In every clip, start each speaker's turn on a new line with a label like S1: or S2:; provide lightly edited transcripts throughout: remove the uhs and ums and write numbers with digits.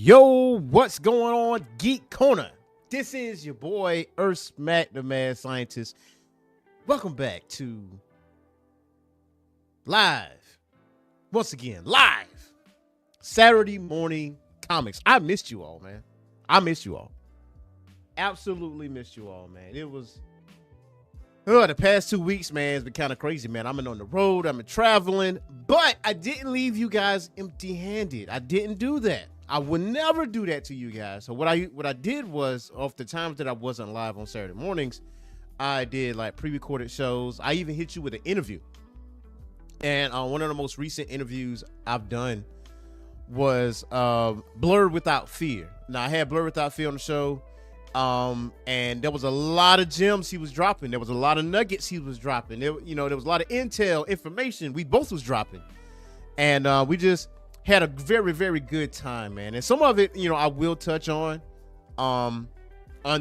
S1: Yo, what's going on, Geek Corner? This is your boy, Earth Smack, the Mad Scientist. Welcome back to Live. Once again, live. Saturday morning comics. I missed you all, man. I missed you all. Absolutely missed you all, man. It was the past 2 weeks, man. It's been kind of crazy, man. I've been on the road. I've been traveling, but I didn't leave you guys empty-handed. I didn't do that. I would never do that to you guys. So what I did was, off the times that I wasn't live on Saturday mornings, I did like pre-recorded shows. I even hit you with an interview. And one of the most recent interviews I've done was Blurred Without Fear. Now, I had Blurred Without Fear on the show. And there was a lot of gems he was dropping. There was a lot of nuggets he was dropping. There was a lot of intel information we both was dropping. And we just had a very, very good time, man. And some of it, I will touch on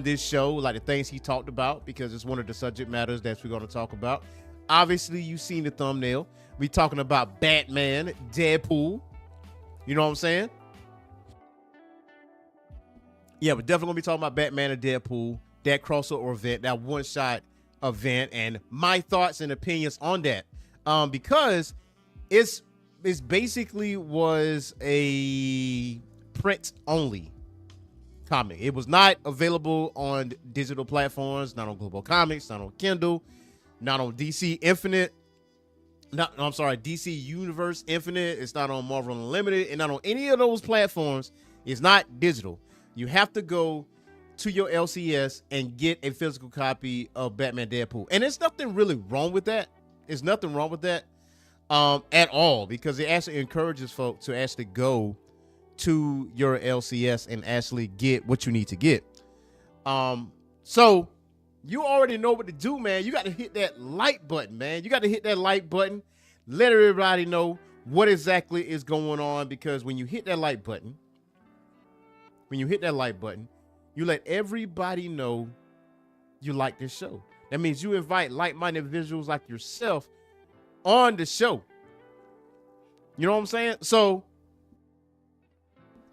S1: this show, like the things he talked about, because it's one of the subject matters that we're going to talk about. Obviously, you've seen the thumbnail. We talking about Batman, Deadpool. You know what I'm saying? Yeah, we're definitely going to be talking about Batman and Deadpool, that crossover event, that one-shot event, and my thoughts and opinions on that. Because it's basically was a print-only comic. It was not available on digital platforms, not on Global Comics, not on Kindle, not on DC Infinite. DC Universe Infinite. It's not on Marvel Unlimited, and not on any of those platforms. It's not digital. You have to go to your LCS and get a physical copy of Batman Deadpool. And there's nothing really wrong with that. There's nothing wrong with that at all, because it actually encourages folks to actually go to your LCS and actually get what you need to get. So you already know what to do, man. You got to hit that like button, man. You got to hit that like button. Let everybody know what exactly is going on, because when you hit that like button, you let everybody know you like this show. That means you invite like-minded individuals like yourself on the show. You know what I'm saying? So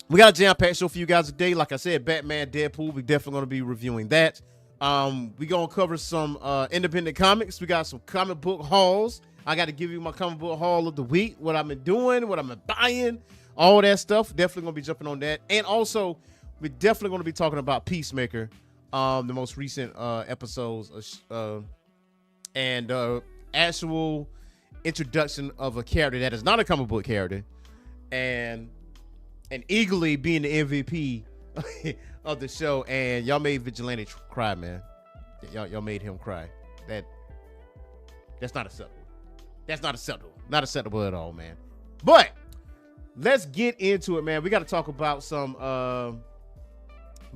S1: we got a jam-packed show for you guys today. Like I said, Batman, Deadpool, we're definitely going to be reviewing that. We're going to cover some independent comics. We got some comic book hauls. I got to give you my comic book haul of the week, what I've been doing, what I've been buying, all that stuff. Definitely going to be jumping on that. And also, we're definitely going to be talking about Peacemaker, the most recent episodes, and actual introduction of a character that is not a comic book character, and eagerly being the MVP of the show. And y'all made Vigilante cry, man. Y'all made him cry. That's not acceptable. That's not acceptable. Not acceptable at all, man. But let's get into it, man. We got to talk about some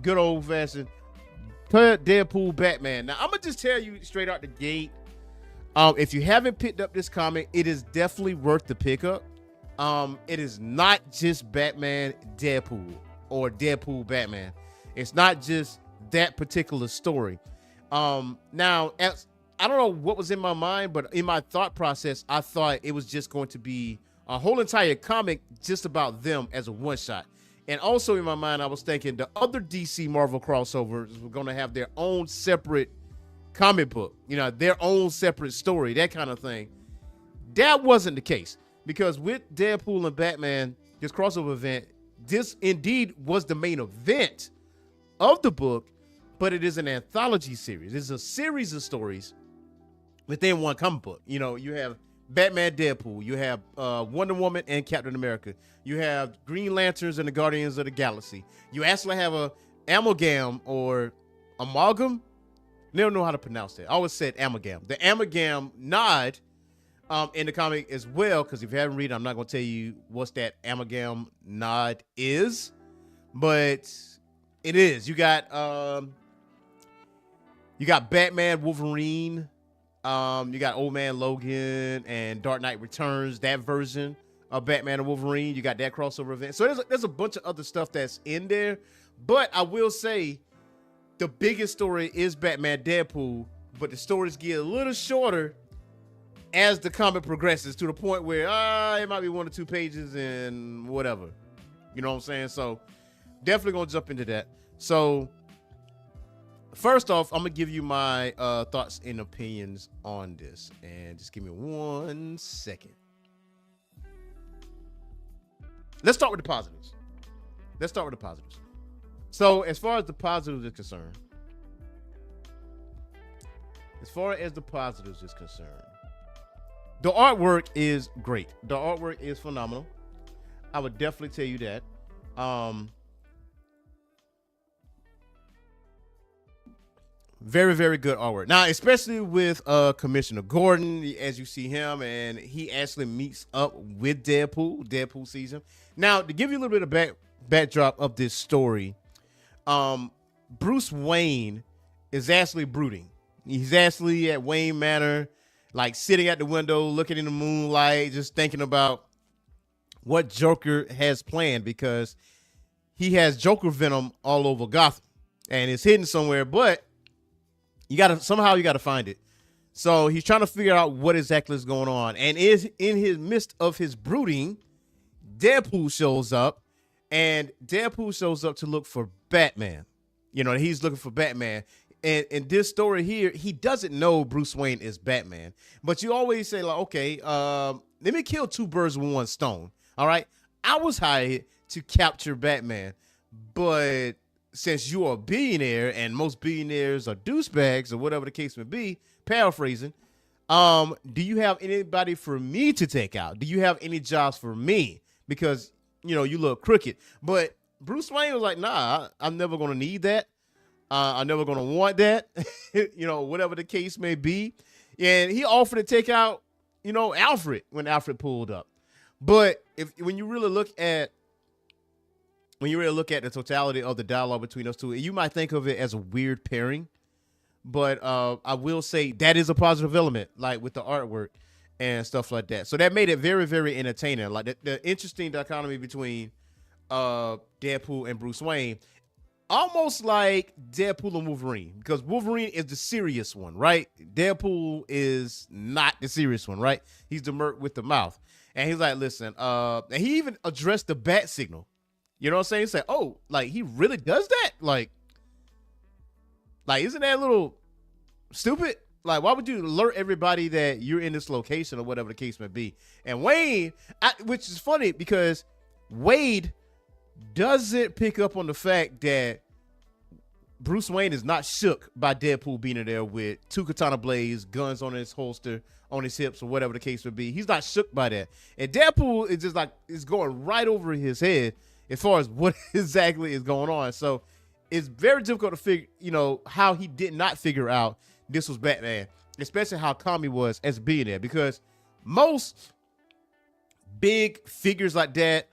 S1: good old-fashioned Deadpool Batman. Now, I'm going to just tell you straight out the gate, if you haven't picked up this comic, it is definitely worth the pickup. It is not just Batman Deadpool or Deadpool Batman. It's not just that particular story. Now, I don't know what was in my mind, but in my thought process, I thought it was just going to be a whole entire comic just about them as a one-shot. And also in my mind, I was thinking the other DC Marvel crossovers were going to have their own separate comic book, their own separate story, that kind of thing. That wasn't the case, because with Deadpool and Batman, this crossover event, this indeed was the main event of the book, but it is an anthology series. It's a series of stories within one comic book. You have Batman, Deadpool, you have Wonder Woman and Captain America, you have Green Lanterns and the Guardians of the Galaxy. You actually have a amalgam or amalgam. Never know how to pronounce that. I always said amalgam. The amalgam nod in the comic as well, because if you haven't read it, I'm not going to tell you what that amalgam nod is, but it is. You got Batman, Wolverine. You got Old Man Logan and Dark Knight Returns, that version of Batman and Wolverine. You got that crossover event. So there's a bunch of other stuff that's in there. But I will say the biggest story is Batman Deadpool, but the stories get a little shorter as the comic progresses, to the point where it might be 1 or 2 pages and whatever. You know what I'm saying? So definitely gonna jump into that. So first off, I'm gonna give you my thoughts and opinions on this, and just give me 1 second. Let's start with the positives. So as far as the positives is concerned, the artwork is great. The artwork is phenomenal. I would definitely tell you that. Very, very good artwork. Now, especially with Commissioner Gordon, as you see him, and he actually meets up with Deadpool. Deadpool sees him. Now, to give you a little bit of backdrop of this story, Bruce Wayne is actually brooding. He's actually at Wayne Manor, like sitting at the window, looking in the moonlight, just thinking about what Joker has planned, because he has Joker venom all over Gotham, and it's hidden somewhere, but you gotta find it. So he's trying to figure out what exactly is going on. And is in his midst of his brooding, Deadpool shows up, and Deadpool shows up to look for Batman. You know, he's looking for Batman. And in this story here, he doesn't know Bruce Wayne is Batman. But you always say, like, okay, let me kill two birds with one stone. All right. I was hired to capture Batman, but since you are a billionaire and most billionaires are douchebags or whatever the case may be, paraphrasing, do you have anybody for me to take out? Do you have any jobs for me? Because, you know, you look crooked. But Bruce Wayne was like, nah, I'm never going to need that. I'm never going to want that, you know, whatever the case may be. And he offered to take out, you know, Alfred when Alfred pulled up. But when you really look at the totality of the dialogue between those two, you might think of it as a weird pairing, but I will say that is a positive element, like with the artwork and stuff like that. So that made it very, very entertaining. Like the interesting dichotomy between Deadpool and Bruce Wayne, almost like Deadpool and Wolverine, because Wolverine is the serious one, right? Deadpool is not the serious one, right? He's the merc with the mouth. And he's like, listen, and he even addressed the bat signal. You know what I'm saying? He said, oh, like, he really does that? Like, isn't that a little stupid? Like, why would you alert everybody that you're in this location or whatever the case may be? And Wayne, which is funny because Wade doesn't pick up on the fact that Bruce Wayne is not shook by Deadpool being in there with two katana blades, guns on his holster, on his hips, or whatever the case may be. He's not shook by that. And Deadpool is just like, it's going right over his head as far as what exactly is going on. So it's very difficult to figure, you know, how he did not figure out this was Batman, especially how calm he was as being there, because most big figures like that,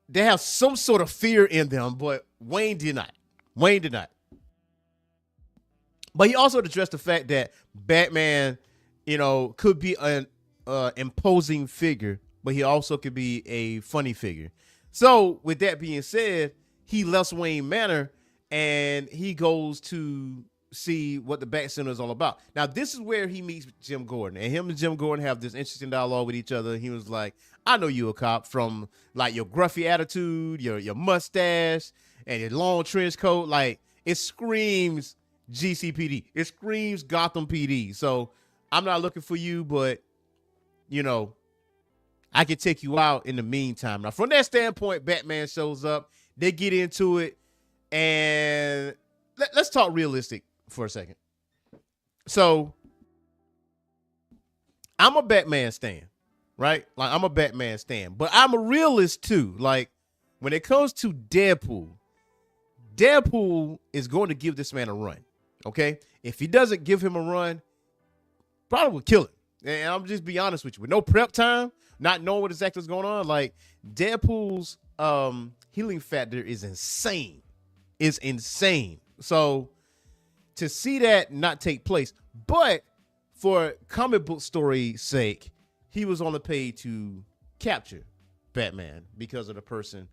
S1: they have some sort of fear in them, but Wayne did not. But he also addressed the fact that Batman, you know, could be an imposing figure, but he also could be a funny figure. So with that being said, he left Wayne Manor and he goes to see what the Bat Center is all about. Now, this is where he meets Jim Gordon, and him and Jim Gordon have this interesting dialogue with each other. He was like, I know you a cop from like your gruffy attitude, your mustache, and your long trench coat. Like, it screams GCPD. It screams Gotham PD. So I'm not looking for you, but, you know, I can take you out in the meantime. Now, from that standpoint, Batman shows up. They get into it, and let's talk realistic for a second. So I'm a Batman stan, right? Like, I'm a Batman stan, but I'm a realist too. Like, when it comes to Deadpool is going to give this man a run. Okay, if he doesn't give him a run, probably will kill him. And I'm just be honest with you, with no prep time, not knowing what exactly is going on, like, Deadpool's healing factor is insane. It's insane. So to see that not take place, but for comic book story's sake, he was on the page to capture Batman because of the person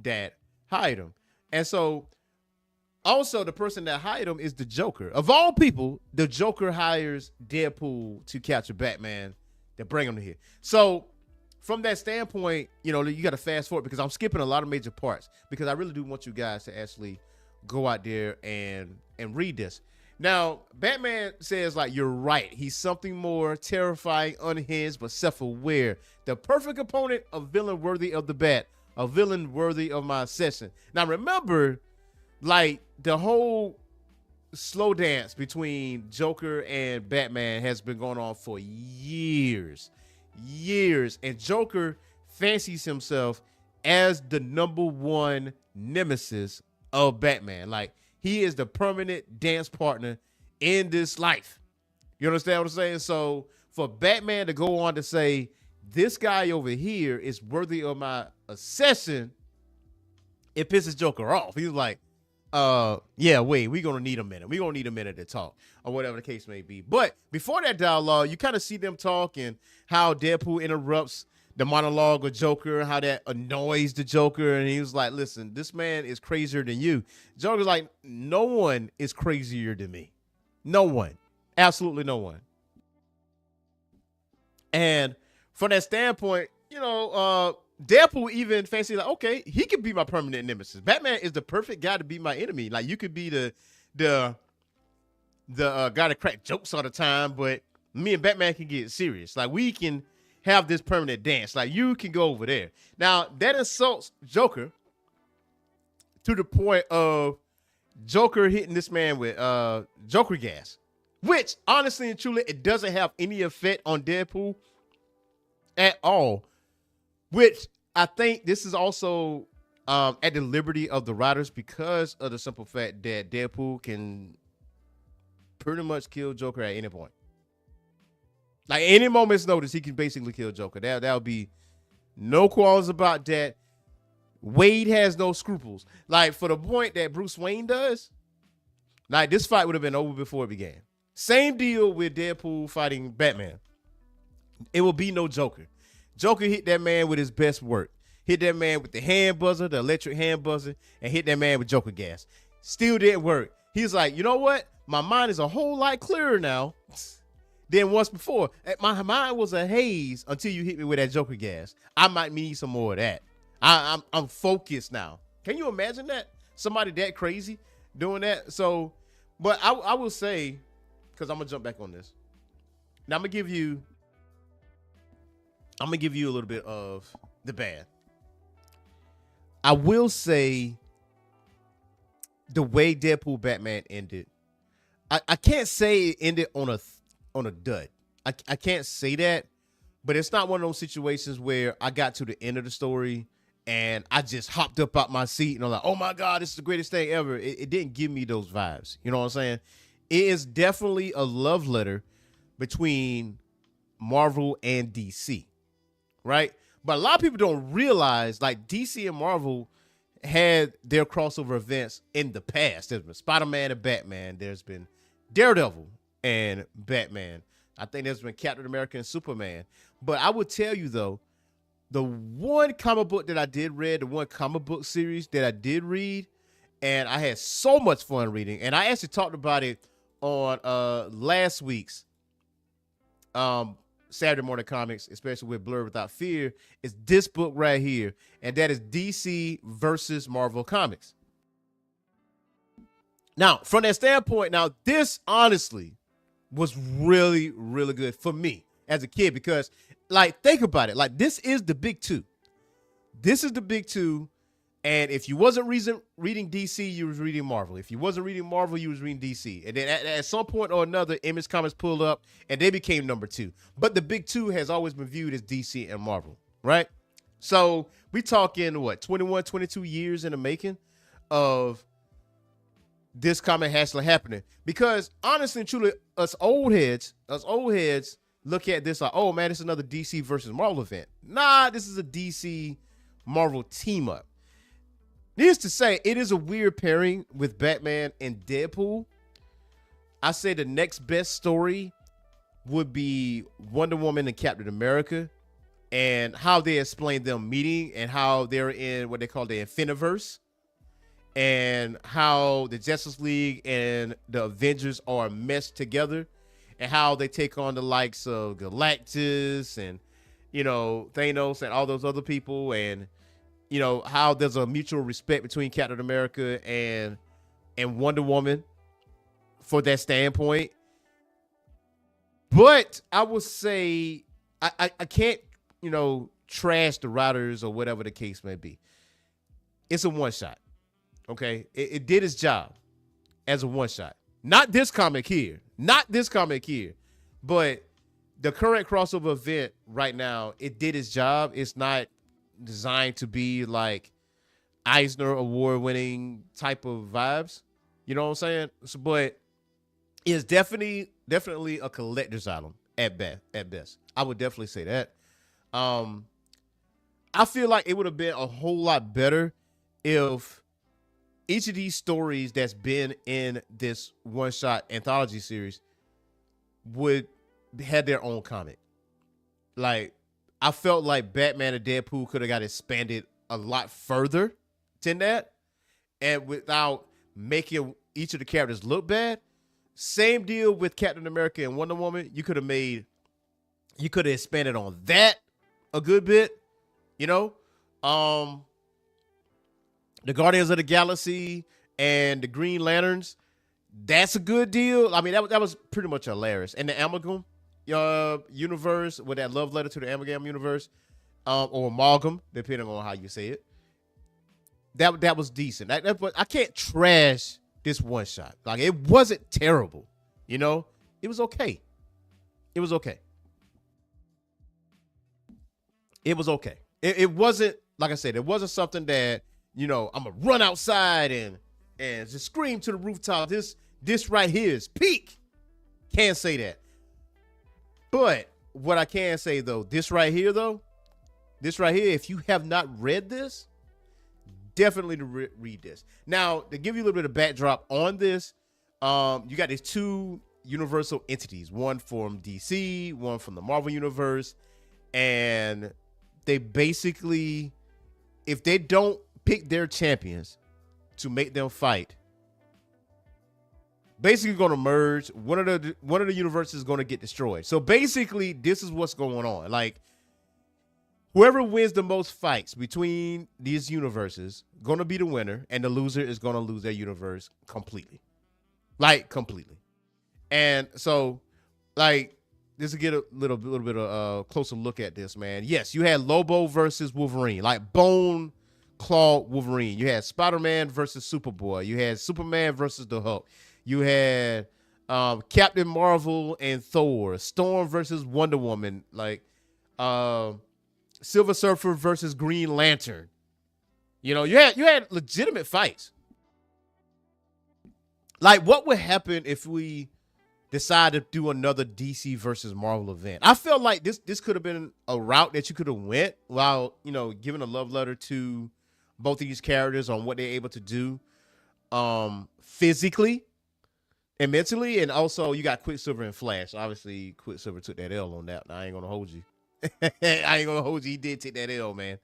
S1: that hired him. And so also the person that hired him is the Joker. Of all people, the Joker hires Deadpool to capture Batman, to bring him to here. So from that standpoint, you know, you got to fast forward because I'm skipping a lot of major parts because I really do want you guys to actually go out there and read this. Now, Batman says, like, you're right. He's something more terrifying, unhinged, but self-aware. The perfect opponent, a villain worthy of the bat, a villain worthy of my obsession. Now, remember, like, the whole slow dance between Joker and Batman has been going on for years. And Joker fancies himself as the #1 nemesis of Batman. Like, he is the permanent dance partner in this life. You understand what I'm saying? So for Batman to go on to say, this guy over here is worthy of my obsession, it pisses Joker off. He's like, yeah, wait, we're going to need a minute. We're going to need a minute to talk, or whatever the case may be. But before that dialogue, you kind of see them talk and how Deadpool interrupts the monologue of Joker, how that annoys the Joker. And he was like, listen, this man is crazier than you. Joker's like, no one is crazier than me. No one. Absolutely no one. And from that standpoint, you know, Deadpool even fancy like, okay, he could be my permanent nemesis. Batman is the perfect guy to be my enemy. Like, you could be the guy that crack jokes all the time, but me and Batman can get serious. Like, we can have this permanent dance. Like, you can go over there. Now, that insults Joker to the point of Joker hitting this man with Joker gas, which honestly and truly, it doesn't have any effect on Deadpool at all. Which I think this is also at the liberty of the writers because of the simple fact that Deadpool can pretty much kill Joker at any point. Like, any moment's notice, he can basically kill Joker. That'll be no qualms about that. Wade has no scruples. Like, for the point that Bruce Wayne does, like, this fight would have been over before it began. Same deal with Deadpool fighting Batman. It will be no Joker. Joker hit that man with his best work. Hit that man with the hand buzzer, the electric hand buzzer, and hit that man with Joker gas. Still didn't work. He's like, you know what? My mind is a whole lot clearer now than once before. My mind was a haze until you hit me with that Joker gas. I might need some more of that. I'm focused now. Can you imagine that? Somebody that crazy doing that? So, but I will say, because I'm going to jump back on this. Now, I'm going to give you a little bit of the bad. I will say the way Deadpool Batman ended, I can't say it ended on a dud. I can't say that, but it's not one of those situations where I got to the end of the story and I just hopped up out my seat and I'm like, oh my God, this is the greatest thing ever. It didn't give me those vibes. You know what I'm saying? It is definitely a love letter between Marvel and DC, right? But a lot of people don't realize, like, DC and Marvel had their crossover events in the past. There's been Spider-Man and Batman. There's been Daredevil and Batman. I think there's been Captain America and Superman. But I would tell you, though, the one comic book that I did read, the one comic book series that I did read, and I had so much fun reading, and I actually talked about it on last week's Saturday Morning Comics, especially with Blur Without Fear, is this book right here, and that is DC versus Marvel Comics. Now, from that standpoint, now this honestly was really, really good for me as a kid because, like, think about it. Like, this is the big two. This is the big two. And if you wasn't reading DC, you was reading Marvel. If you wasn't reading Marvel, you was reading DC. And then at some point or another, Image Comics pulled up, and they became number two. But the big two has always been viewed as DC and Marvel, right? So we talking, what, 21, 22 years in the making of this comic actually happening. Because honestly and truly, us old heads look at this like, oh man, it's another DC versus Marvel event. Nah, this is a DC Marvel team up. Needless to say, it is a weird pairing with Batman and Deadpool. I say the next best story would be Wonder Woman and Captain America and how they explain them meeting and how they're in what they call the Infiniverse and how the Justice League and the Avengers are meshed together and how they take on the likes of Galactus and, Thanos and all those other people, and how there's a mutual respect between Captain America and Wonder Woman for that standpoint. But I would say I can't, trash the writers or whatever the case may be. It's a one shot. Okay. It did its job as a one shot. Not this comic here. But the current crossover event right now, it did its job. It's not designed to be like Eisner Award winning type of vibes. You know what I'm saying? So, but it's definitely a collector's item at best. I would definitely say that. I feel like it would have been a whole lot better if each of these stories that's been in this one-shot anthology series would had their own comic. Like, I felt like Batman and Deadpool could have got expanded a lot further than that, and without making each of the characters look bad. Same deal with Captain America and Wonder Woman. You could have expanded on that a good bit, the Guardians of the Galaxy and the Green Lanterns. That's a good deal. I mean, that was pretty much hilarious. And the Amalgam universe, with that love letter to the Amalgam universe, or Amalgam, depending on how you say it. That was decent. But I can't trash this one shot. Like, it wasn't terrible. It was okay. It was okay. It wasn't, like I said, it wasn't something that, I'm gonna run outside and just scream to the rooftop. This right here is peak. Can't say that. But what I can say though, this right here, if you have not read this, definitely to read this. Now, to give you a little bit of backdrop on this, you got these two universal entities, one from DC, one from the Marvel universe, and they basically, if they don't pick their champions to make them fight, basically going to merge. One of the universes is going to get destroyed. So basically, this is what's going on. Like, whoever wins the most fights between these universes going to be the winner, and the loser is going to lose their universe completely. Like, completely. And so, like, just to get a little bit of a closer look at this, man. Yes, you had Lobo versus Wolverine, like Bone Claw Wolverine. You had Spider-Man versus Superboy. You had Superman versus the Hulk. You had Captain Marvel and Thor. Storm versus Wonder Woman. Like, Silver Surfer versus Green Lantern. You had legitimate fights. Like, what would happen if we decide to do another DC versus Marvel event? I felt like this could have been a route that you could have went while, giving a love letter to both of these characters on what they're able to do physically and mentally. And also, you got Quicksilver and Flash. Obviously, Quicksilver took that L on that. I ain't going to hold you. He did take that L, man.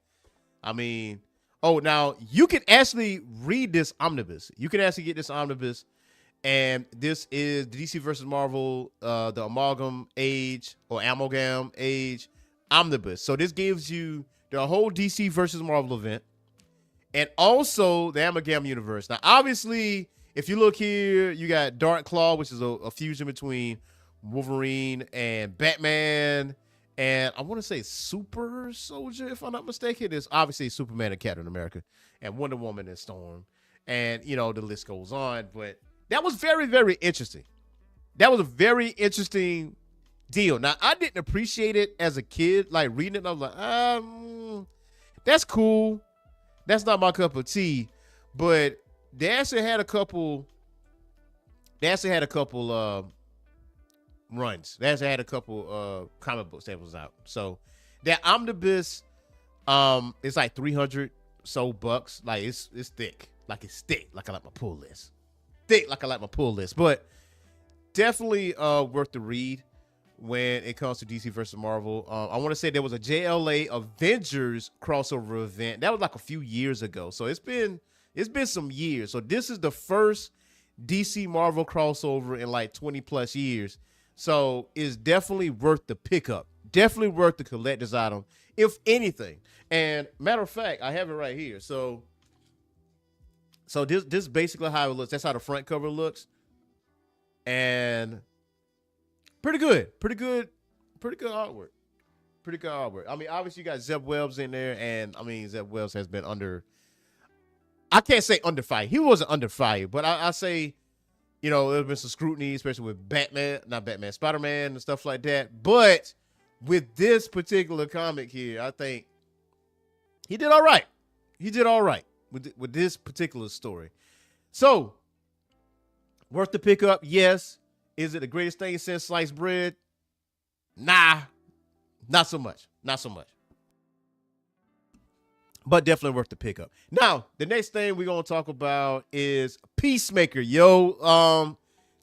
S1: I mean, now you can actually read this omnibus. You can actually get this omnibus. And this is DC versus Marvel, the Amalgam Age Omnibus. So this gives you the whole DC versus Marvel event, and also the Amalgam universe. Now, obviously, if you look here, you got Dark Claw, which is a fusion between Wolverine and Batman, and I want to say Super Soldier, if I'm not mistaken. It's obviously Superman and Captain America, and Wonder Woman and Storm, and the list goes on. But that was very, very interesting. That was a very interesting deal. Now, I didn't appreciate it as a kid, like reading it. I was like, that's cool. That's not my cup of tea. But they actually had a couple. Runs. They actually had a couple comic books that was out. So that omnibus, it's like $300 so bucks. Like, it's thick. Like, it's thick. Like I like my pull list. But definitely worth the read when it comes to DC versus Marvel. I want to say there was a JLA Avengers crossover event that was like a few years ago, so it's been some years. So this is the first DC Marvel crossover in like 20 plus years, so it's definitely worth the pickup. Definitely worth the collector's item, if anything. And matter of fact, I have it right here. So this basically how it looks. That's how the front cover looks. And pretty good. Pretty good artwork. Pretty good artwork. I mean, obviously you got Zeb Wells in there, and I mean Zeb Wells has been under, I can't say under fire. He wasn't under fire, but I say, there's been some scrutiny, especially with Spider-Man and stuff like that. But with this particular comic here, I think he did all right. He did all right with this particular story. So, worth the pickup, yes. Is it the greatest thing since sliced bread? Nah, not so much. Not so much. But definitely worth the pickup. Now, the next thing we're going to talk about is Peacemaker.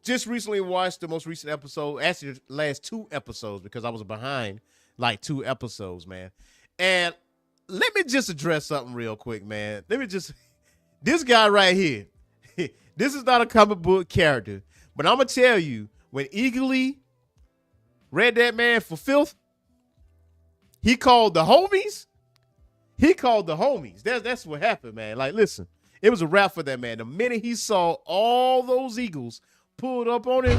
S1: Just recently watched the most recent episode, actually the last 2 episodes, because I was behind like 2 episodes, man. And let me just address something real quick, man. This guy right here, this is not a comic book character, but I'm going to tell you, when Eagly read that man for filth, he called the homies. That's what happened, man. Like, listen, it was a wrap for that man. The minute he saw all those Eagles pulled up on him.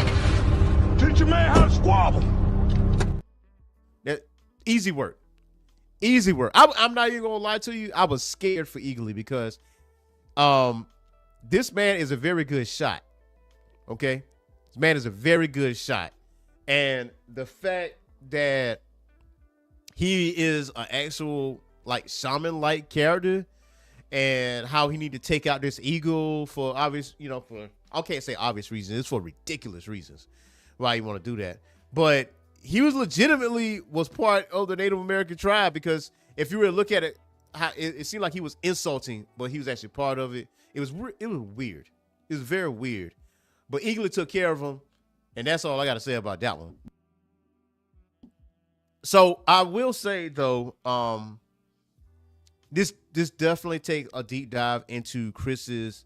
S2: Teach a man how to squabble.
S1: That easy work. Easy work. I'm not even gonna lie to you. I was scared for Eagly because this man is a very good shot. Okay? This man is a very good shot. And the fact that he is an actual like shaman-like character, and how he need to take out this eagle for obvious, I can't say obvious reasons. It's for ridiculous reasons why you want to do that. But he was part of the Native American tribe, because if you really look at it, it seemed like he was insulting, but he was actually part of it. It was weird. It was very weird. But Eagly took care of him, and that's all I got to say about that one. So I will say though, this definitely takes a deep dive into Chris's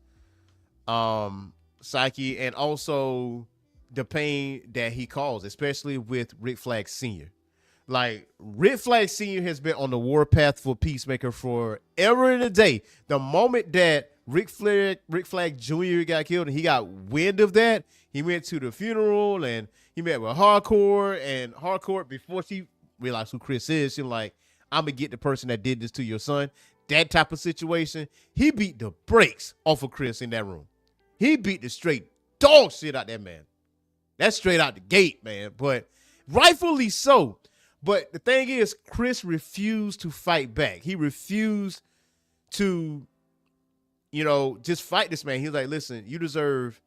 S1: psyche, and also the pain that he caused, especially with Rick Flag Sr. Like, Rick Flag Sr. has been on the warpath for Peacemaker forever and a day. The moment that Rick Flag Jr. got killed and he got wind of that, he went to the funeral and he met with Hardcore, and Hardcore, before she realized who Chris is, she was like, I'm going to get the person that did this to your son. That type of situation. He beat the brakes off of Chris in that room. He beat the straight dog shit out that man. That's straight out the gate, man. But rightfully so. But the thing is, Chris refused to fight back. He refused to, just fight this man. He was like, listen, you deserve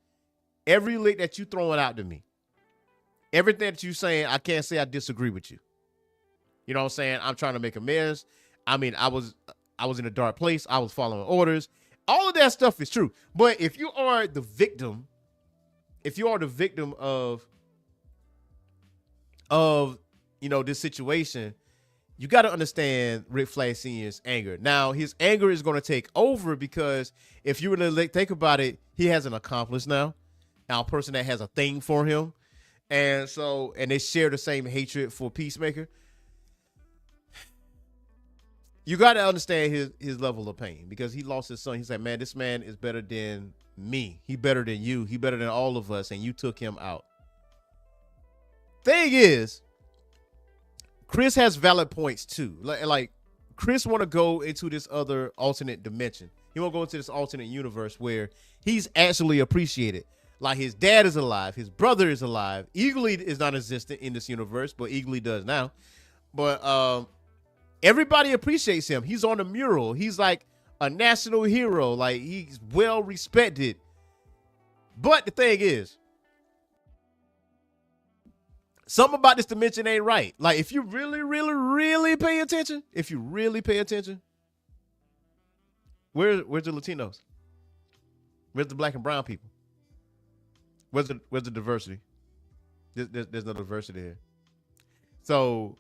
S1: every lick that you throwing out to me. Everything that you saying, I can't say I disagree with you. You know what I'm saying? I'm trying to make amends. I mean, I was in a dark place. I was following orders. All of that stuff is true. But if you are the victim of this situation, you got to understand Rick Flag Sr.'s anger. Now, his anger is going to take over, because if you really think about it, he has an accomplice now a person that has a thing for him. And they share the same hatred for Peacemaker. You got to understand his level of pain, because he lost his son. He said, man, this man is better than me. He better than you. He better than all of us. And you took him out. Thing is, Chris has valid points too. Like Chris want to go into this other alternate dimension. He want to go into this alternate universe where he's actually appreciated. Like, his dad is alive. His brother is alive. Eagly is not existent in this universe, but Eagly does now. But everybody appreciates him. He's on the mural. He's like a national hero. Like, he's well respected. But the thing is, something about this dimension ain't right. Like, if you really, really, really pay attention, where's the Latinos? Where's the black and brown people? Where's the diversity? There's no diversity here. So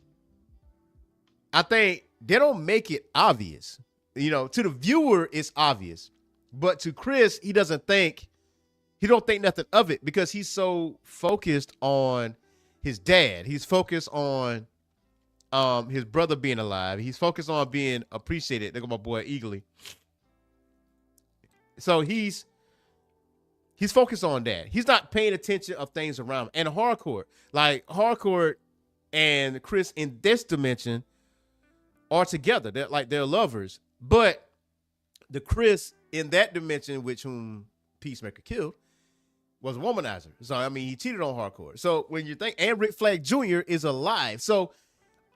S1: I think they don't make it obvious. To the viewer, it's obvious. But to Chris, he don't think nothing of it, because he's so focused on his dad. He's focused on his brother being alive. He's focused on being appreciated. Look at my boy Eagerly. So he's focused on that. He's not paying attention of things around him. And hardcore and Chris in this dimension are together. They're lovers. But the Chris in that dimension, which whom Peacemaker killed, was a womanizer. So I mean, he cheated on hardcore. So when you think, and Rick Flag Jr. is alive. So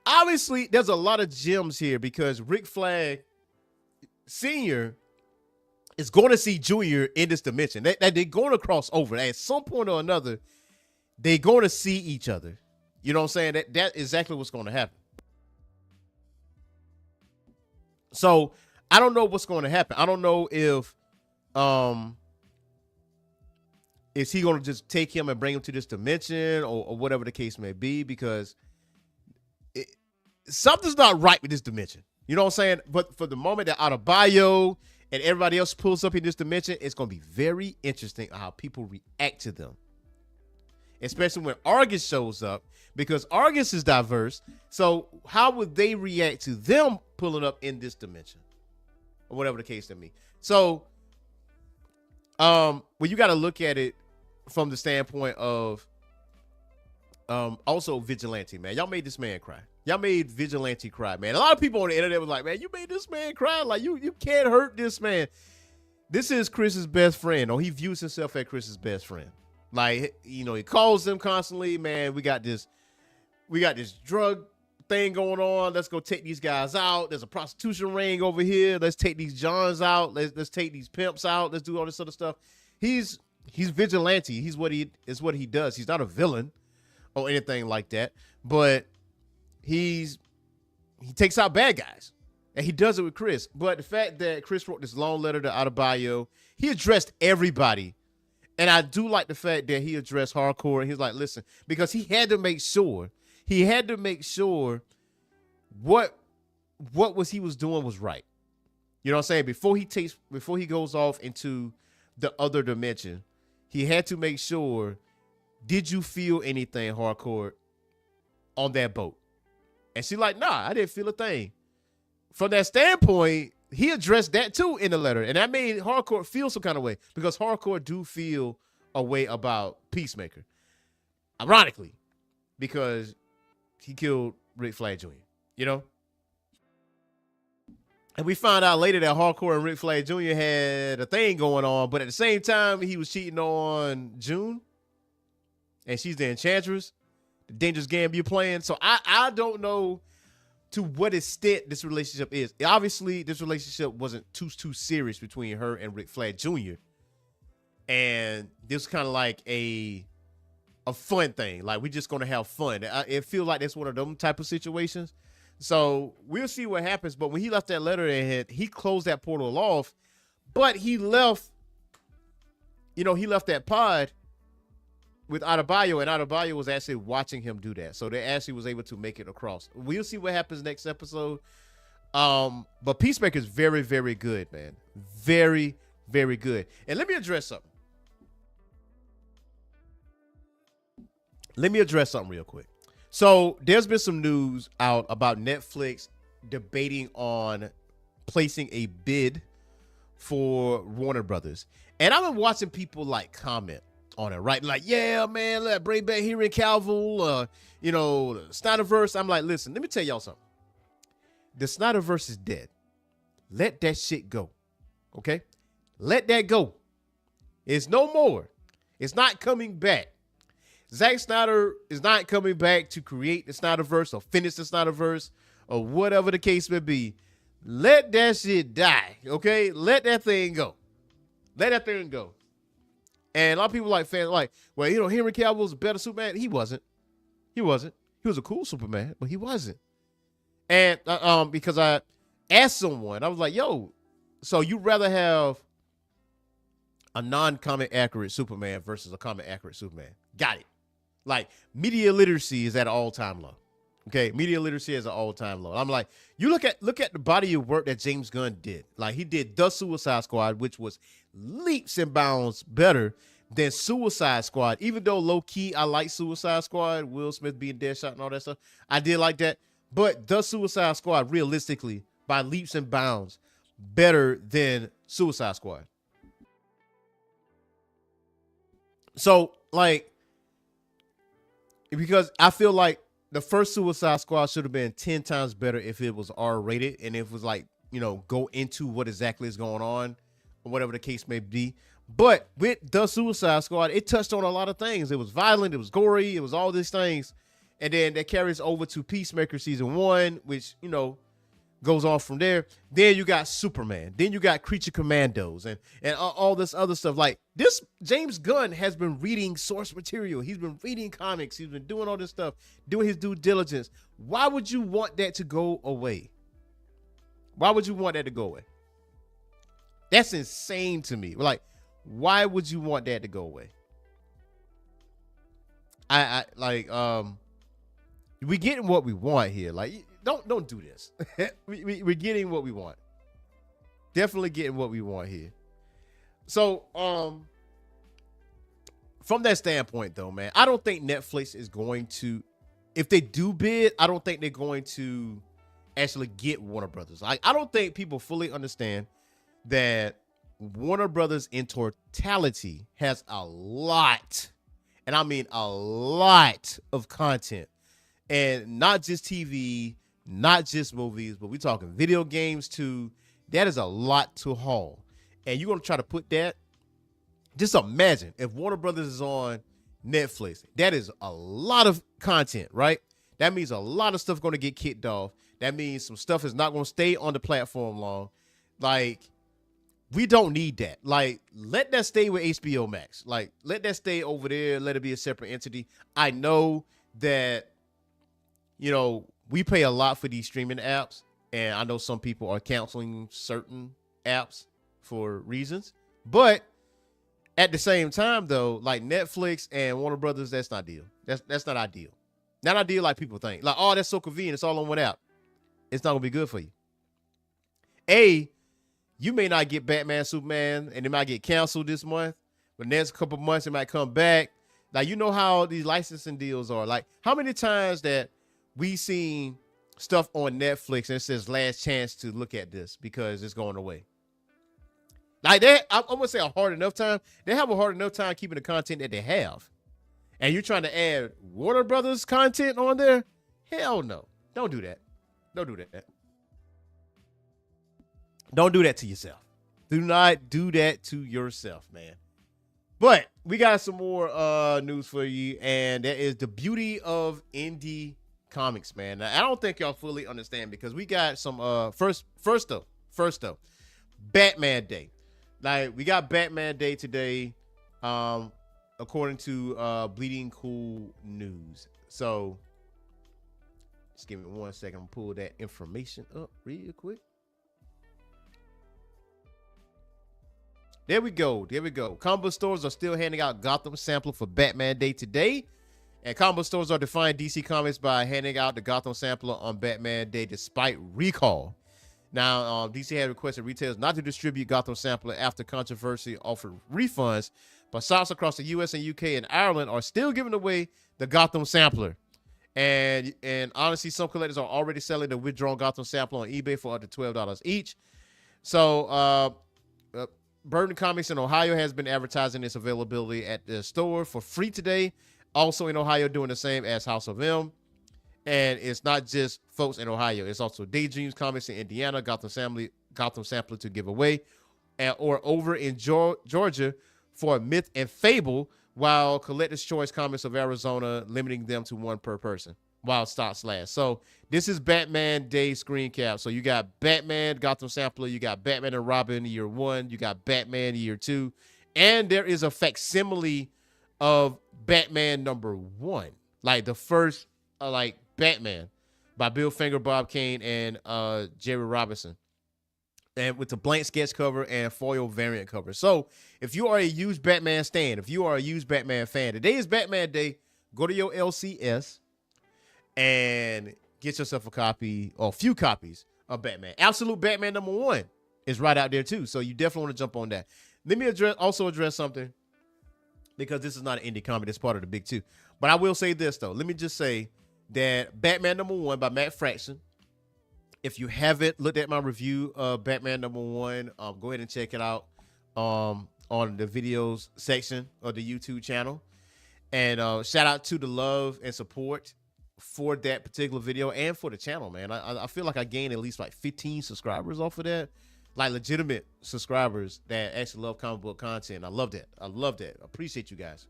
S1: obviously there's a lot of gems here because Rick Flag Sr. is going to see Junior in this dimension. They're going to cross over. At some point or another, they're going to see each other. You know what I'm saying? That's exactly what's going to happen. So I don't know what's going to happen. I don't know if is he going to just take him and bring him to this dimension or whatever the case may be, because something's not right with this dimension. You know what I'm saying? But for the moment that Adebayo and everybody else pulls up in this dimension, it's going to be very interesting how people react to them. Especially when Argus shows up, because Argus is diverse. So how would they react to them pulling up in this dimension? Or whatever the case may be. So, well, you got to look at it from the standpoint of also Vigilante, man. Y'all made this man cry. Y'all made Vigilante cry, man. A lot of people on the internet was like, man, you made this man cry. Like, you can't hurt this man. This is Chris's best friend, or he views himself as Chris's best friend. Like, you know, he calls them constantly, man, we got this drug thing going on. Let's go take these guys out. There's a prostitution ring over here. Let's take these Johns out. Let's take these pimps out. Let's do all this other stuff. He's vigilante. He's what he does. He's not a villain or anything like that, but he takes out bad guys, and he does it with Chris. But the fact that Chris wrote this long letter to Adebayo, he addressed everybody. And I do like the fact that he addressed hardcore. He's like, listen, because he had to make sure what he was doing was right. You know what I'm saying? Before he goes off into the other dimension, he had to make sure, did you feel anything, hardcore, on that boat? And she's like, nah, I didn't feel a thing. From that standpoint, he addressed that too in the letter. And that made hardcore feel some kind of way, because hardcore do feel a way about Peacemaker. Ironically, because he killed Rick Flag Jr., you know? And we found out later that hardcore and Rick Flag Jr. had a thing going on, but at the same time, he was cheating on June. And she's the Enchantress, the Dangerous Game you're playing. So I don't know to what extent this relationship is. Obviously, this relationship wasn't too serious between her and Rick Flag Jr. And this was kind of like a fun thing. Like, we're just going to have fun. It feels like that's one of them type of situations. So we'll see what happens. But when he left that letter, he closed that portal off, but he left that pod with Adebayo, and Adebayo was actually watching him do that. So they actually was able to make it across. We'll see what happens next episode. But Peacemaker is very, very good, man. Very, very good. And let me address something. Real quick. So there's been some news out about Netflix debating on placing a bid for Warner Brothers. And I've been watching people like comment on it, right? Like, yeah, man, let's bring back Henry Cavill, the Snyderverse. I'm like, listen, let me tell y'all something. The Snyderverse is dead. Let that shit go. Okay? Let that go. It's no more. It's not coming back. Zack Snyder is not coming back to create the Snyderverse or finish the Snyderverse or whatever the case may be. Let that shit die, okay? Let that thing go. Let that thing go. And a lot of people fans like, well, Henry Cavill was a better Superman. He wasn't. He was a cool Superman, but he wasn't. And because I asked someone, I was like, yo, so you'd rather have a non-comic accurate Superman versus a comic accurate Superman? Got it. Like, media literacy is at an all-time low. Okay, media literacy is an all-time low. I'm like, you look at the body of work that James Gunn did. Like, he did The Suicide Squad, which was leaps and bounds better than Suicide Squad. Even though low-key I like Suicide Squad, Will Smith being Deadshot and all that stuff, I did like that. But the Suicide Squad, realistically, by leaps and bounds, better than Suicide Squad. So, like, because I feel like the first Suicide Squad should have been 10 times better if it was R rated and if it was like, go into what exactly is going on or whatever the case may be. But with the Suicide Squad, it touched on a lot of things. It was violent, it was gory, it was all these things. And then that carries over to Peacemaker season 1, which, goes on from there. Then you got Superman. Then you got Creature Commandos and all this other stuff. Like this, James Gunn has been reading source material. He's been reading comics. He's been doing all this stuff, doing his due diligence. Why would you want that to go away? Why would you want that to go away? That's insane to me. Like, why would you want that to go away? We getting what we want here. Like, don't do this. We're getting what we want. Definitely getting what we want here. So, from that standpoint, though, man, I don't think Netflix is going to, if they do bid, I don't think they're going to actually get Warner Brothers. I don't think people fully understand that Warner Brothers in totality has a lot, and I mean a lot of content, and not just TV, not just movies, but we're talking video games too. That is a lot to haul. And you're going to try to put that, just imagine if Warner Brothers is on Netflix, that is a lot of content, right? That means a lot of stuff going to get kicked off. That means some stuff is not going to stay on the platform long. Like, we don't need that. Like, let that stay with HBO Max. Like, let that stay over there. Let it be a separate entity. I know that, we pay a lot for these streaming apps, and I know some people are canceling certain apps for reasons, but at the same time, though, like Netflix and Warner Brothers, that's not ideal. That's not ideal. Not ideal like people think. Like, oh, that's so convenient. It's all on one app. It's not gonna be good for you. You may not get Batman, Superman, and it might get canceled this month, but next couple months it might come back. Like, you know how these licensing deals are. Like, how many times that we seen stuff on Netflix and it says last chance to look at this because it's going away. Like that, I'm gonna say a hard enough time. They have a hard enough time keeping the content that they have. And you're trying to add Warner Brothers content on there? Hell no. Don't do that. Don't do that. Don't do that to yourself. Do not do that to yourself, man. But we got some more news for you, and that is the beauty of indie comics, man. Now, I don't think y'all fully understand because we got some first though, Batman Day. Like, we got Batman Day today, according to Bleeding Cool News. So just give me 1 second. I'm gonna pull that information up real quick. There we go. Combo stores are still handing out Gotham Sampler for Batman Day today. And combo stores are defying DC Comics by handing out the Gotham Sampler on Batman Day despite recall. Now, DC had requested retailers not to distribute Gotham Sampler after controversy offered refunds, but shops across the U.S. and U.K. and Ireland are still giving away the Gotham Sampler. And honestly, some collectors are already selling the withdrawn Gotham Sampler on eBay for up to $12 each. So, Burton Comics in Ohio has been advertising its availability at the store for free today. Also in Ohio, doing the same as House of M. And it's not just folks in Ohio. It's also Daydreams Comics in Indiana, Gotham Sampler to give away. Or over in Georgia for Myth and Fable, while Collector's Choice Comics of Arizona limiting them to one per person while stocks last. So this is Batman Day screen cap. So you got Batman, Gotham Sampler, you got Batman and Robin year 1, you got Batman year 2, and there is a facsimile of Batman #1, like the first Batman by Bill Finger, Bob Kane, and Jerry Robinson, and with the blank sketch cover and foil variant cover. So if you are a huge Batman stan, if you are a huge Batman fan, today is Batman Day. Go to your LCS and get yourself a copy or a few copies of Batman. Absolute Batman #1 is right out there too. So you definitely want to jump on that. Let me address something, because this is not an indie comic. It's part of the big two. But I will say this, though. Let me just say that Batman #1 by Matt Fraction. If you haven't looked at my review of Batman #1, go ahead and check it out on the videos section of the YouTube channel. And shout out to the love and support for that particular video and for the channel, man. I feel like I gained at least like 15 subscribers off of that. Like legitimate subscribers that actually love comic book content. I love that. I love that. I appreciate you guys.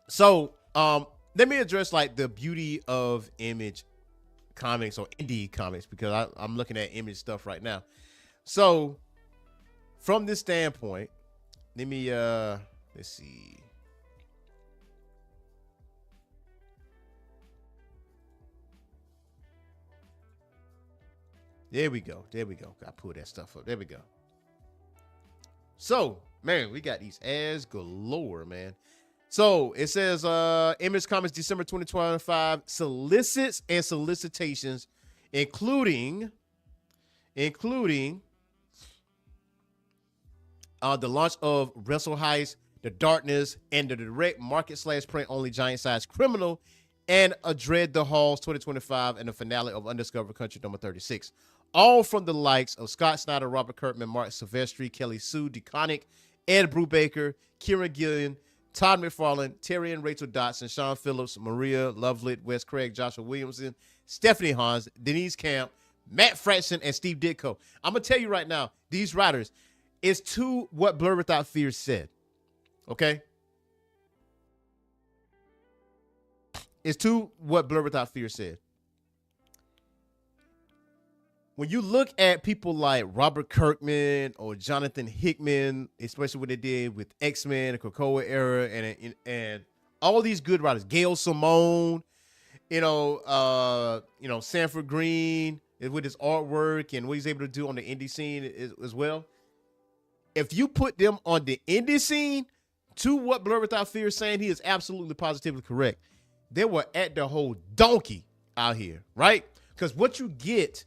S1: So, let me address like the beauty of Image comics or indie comics, because I'm looking at Image stuff right now. So, from this standpoint, let me let's see. There we go. There we go. Got to pull that stuff up. There we go. So, man, we got these ads galore, man. So it says Image Comics December 2025 solicits and solicitations, including the launch of Wrestle Heist, The Darkness, and the direct market / print only giant size Criminal, and A Dread the Halls 2025, and the finale of Undiscovered Country number 36. All from the likes of Scott Snyder, Robert Kirkman, Mark Silvestri, Kelly Sue DeConnick, Ed Brubaker, Kieran Gillian, Todd McFarlane, Terry and Rachel Dotson, Sean Phillips, Maria Lovelit, Wes Craig, Joshua Williamson, Stephanie Hans, Denise Camp, Matt Fraction, and Steve Ditko. I'm going to tell you right now, these writers, it's to what Blur Without Fear said. Okay? It's to what Blur Without Fear said. When you look at people like Robert Kirkman or Jonathan Hickman, especially what they did with X-Men, the Krakoa era, and all these good writers, Gail Simone, Sanford Green with his artwork and what he's able to do on the indie scene as well. If you put them on the indie scene, to what Blur Without Fear is saying, he is absolutely positively correct. They were at the whole donkey out here, right? Because what you get